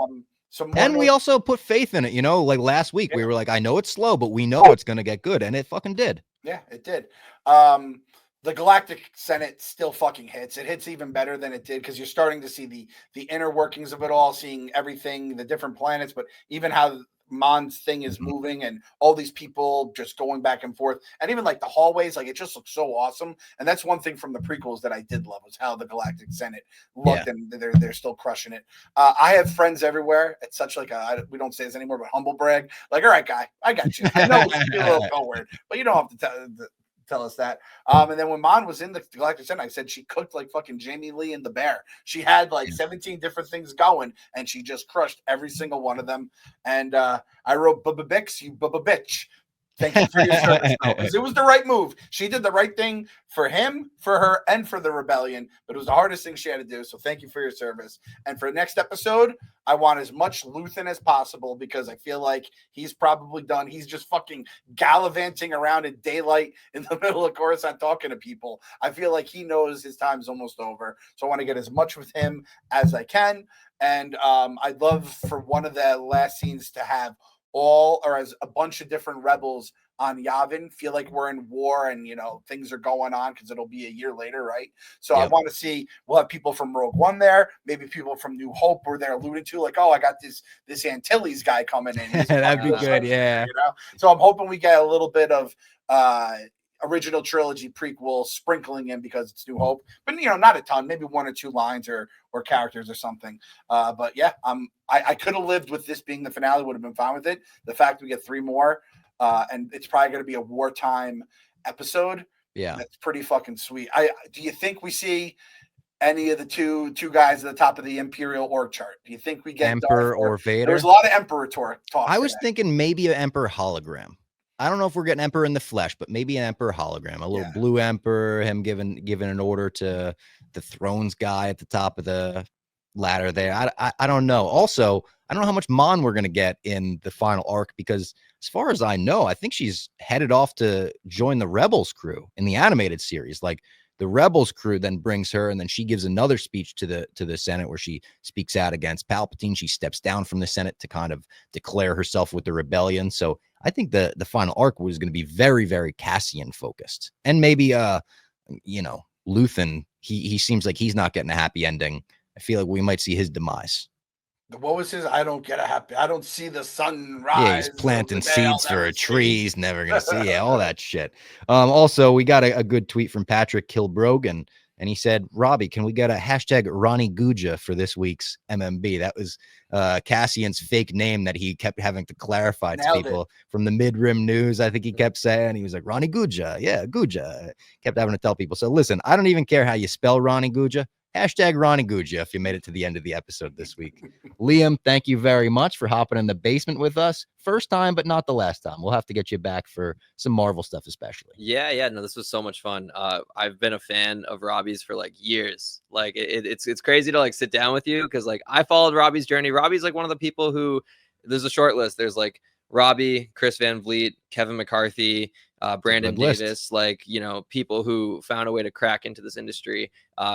We also put faith in it, like last week we were like, I know it's slow, but we know it's going to get good. And it fucking did. Yeah, it did. The Galactic Senate still fucking hits. It hits even better than it did, because you're starting to see the inner workings of it all, seeing everything, the different planets, but even how Mon's thing is moving, and all these people just going back and forth, and even like the hallways, like it just looks so awesome. And that's one thing from the prequels that I did love, was how the Galactic Senate looked, and they're still crushing it. I have friends everywhere. It's such like we don't say this anymore, but humble brag. Like, all right, guy, I got you. I know it's a little code word, but you don't have to tell us that. And then when Mon was in the Galactic Senate, I said she cooked like fucking Jamie Lee and the Bear. She had like 17 different things going, and she just crushed every single one of them. And I wrote Bubba Bix, you Bubba bitch. Thank you for your service, because it was the right move. She did the right thing for him, for her, and for the rebellion. But it was the hardest thing she had to do. So thank you for your service. And for the next episode, I want as much Luthen as possible, because I feel like he's probably done. He's just fucking gallivanting around in daylight in the middle of Coruscant talking to people. I feel like he knows his time's almost over. So I want to get as much with him as I can. And I'd love for one of the last scenes to have as a bunch of different rebels on Yavin feel like we're in war, and things are going on, because it'll be a year later, right? So I want to see, we'll have people from Rogue One there, maybe people from New Hope where they're alluding to, like, oh, I got this Antilles guy coming in. That'd be good, yeah. So I'm hoping we get a little bit of original trilogy prequel sprinkling in, because it's New Hope, but not a ton, maybe 1 or 2 lines or characters or something. But yeah, I could have lived with this being the finale, would have been fine with it. The fact we get 3 more, and it's probably going to be a wartime episode. Yeah, that's pretty fucking sweet. Do you think we see any of the two guys at the top of the Imperial org chart? Do you think we get Emperor or Vader? There's a lot of Emperor talk. I was thinking maybe an Emperor hologram. I don't know if we're getting Emperor in the flesh, but maybe an Emperor hologram, a little blue Emperor, him giving an order to the Thrones guy at the top of the ladder there. I don't know. Also, I don't know how much Mon we're going to get in the final arc, because as far as I know, I think she's headed off to join the Rebels crew in the animated series. Like, the Rebels crew then brings her, and then she gives another speech to the Senate where she speaks out against Palpatine. She steps down from the Senate to kind of declare herself with the rebellion. So I think the final arc was going to be very, very Cassian focused, and maybe Luthen. He seems like he's not getting a happy ending. I feel like we might see his demise. What was his? I don't see the sun rise. Yeah, he's planting seeds for a tree. He's never gonna see. Yeah, all that shit. Also, we got a good tweet from Patrick Kilbrogan, and he said, "Robbie, can we get a hashtag Ronnie Guja for this week's MMB?" That was Cassian's fake name that he kept having to clarify to people from the Mid-Rim News. I think he kept saying, he was like, Ronnie Guja. Yeah, Guja. Kept having to tell people. So listen, I don't even care how you spell Ronnie Guja. Hashtag Ronnie Guja if you made it to the end of the episode this week. Liam, thank you very much for hopping in the basement with us. First time, but not the last time. We'll have to get you back for some Marvel stuff, especially. Yeah. No, this was so much fun. I've been a fan of Robbie's for like years. Like it's crazy to like sit down with you, because like I followed Robbie's journey. Robbie's like one of the people who, there's a short list. There's like Robbie, Chris Van Vliet, Kevin McCarthy, Brandon Davis, like, people who found a way to crack into this industry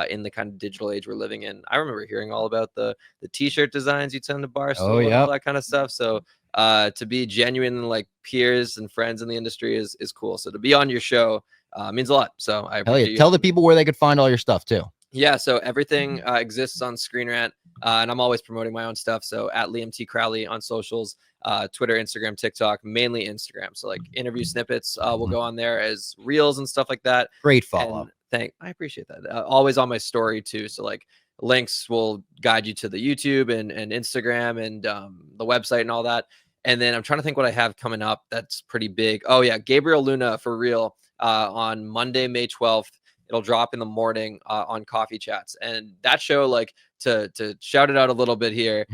in the kind of digital age we're living in. I remember hearing all about the t-shirt designs you'd send to Barstool and all that kind of stuff. So to be genuine, like peers and friends in the industry is cool. So to be on your show means a lot. So I appreciate you. Tell the people where they could find all your stuff too. Yeah, so everything exists on Screenrant, and I'm always promoting my own stuff. So at Liam T. Crowley on socials, Twitter, Instagram, TikTok, mainly Instagram. So like interview snippets will go on there as reels and stuff like that. Great follow. I appreciate that. Always on my story too. So like links will guide you to the YouTube and Instagram and the website and all that. And then I'm trying to think what I have coming up that's pretty big. Oh yeah, Gabriel Luna for real on Monday, May 12th. It'll drop in the morning on Coffee Chats. And that show, like, to shout it out a little bit here,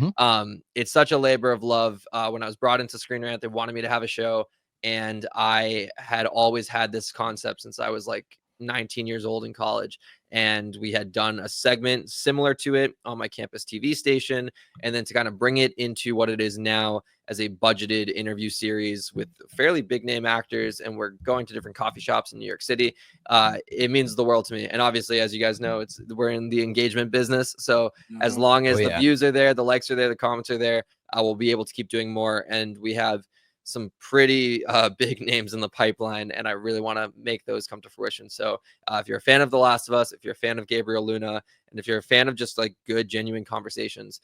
it's such a labor of love. When I was brought into Screenrant, they wanted me to have a show, and I had always had this concept since I was like 19 years old in college, and we had done a segment similar to it on my campus TV station, and then to kind of bring it into what it is now as a budgeted interview series with fairly big name actors, and we're going to different coffee shops in New York City. It means the world to me. And obviously, as you guys know, we're in the engagement business. So as long as the views are there, the likes are there, the comments are there, I will be able to keep doing more. And we have some pretty big names in the pipeline, and I really want to make those come to fruition. So if you're a fan of The Last of Us, if you're a fan of Gabriel Luna, and if you're a fan of just like good, genuine conversations,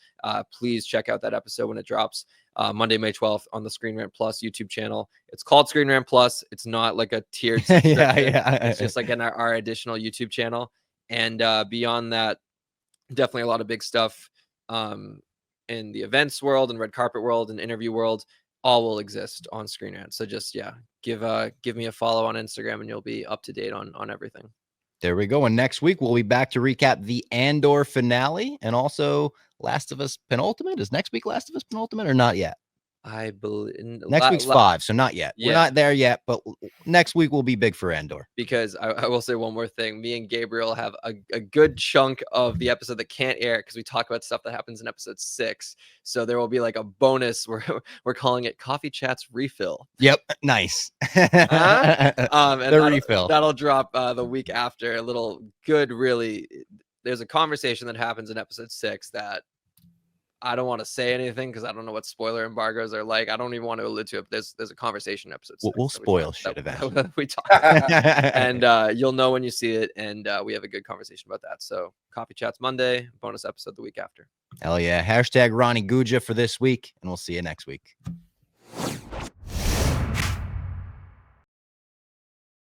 please check out that episode when it drops Monday, May 12th on the Screenrant Plus YouTube channel. It's called Screenrant Plus. It's not like a tiered subscription. It's just like our additional YouTube channel. And beyond that, definitely a lot of big stuff in the events world and red carpet world and interview world. All will exist on Screenrant. So just, give me a follow on Instagram, and you'll be up to date on everything. There we go. And next week we'll be back to recap the Andor finale and also Last of Us penultimate. Is next week Last of Us penultimate or not yet? I believe next week's 5, so not yet. Yeah. We're not there yet, but next week will be big for Andor. Because I will say one more thing. Me and Gabriel have a good chunk of the episode that can't air because we talk about stuff that happens in episode 6. So there will be like a bonus where we're calling it Coffee Chats Refill. Yep, nice. And refill. That'll drop the week after. A little good, really. There's a conversation that happens in episode 6 that I don't want to say anything because I don't know what spoiler embargoes are like. I don't even want to allude to it. There's a conversation in episode 6. We'll spoil shit eventually. We talk about. And you'll know when you see it. And we have a good conversation about that. So Coffee Chats Monday, bonus episode the week after. Hell yeah. Hashtag Ronnie Guja for this week, and we'll see you next week.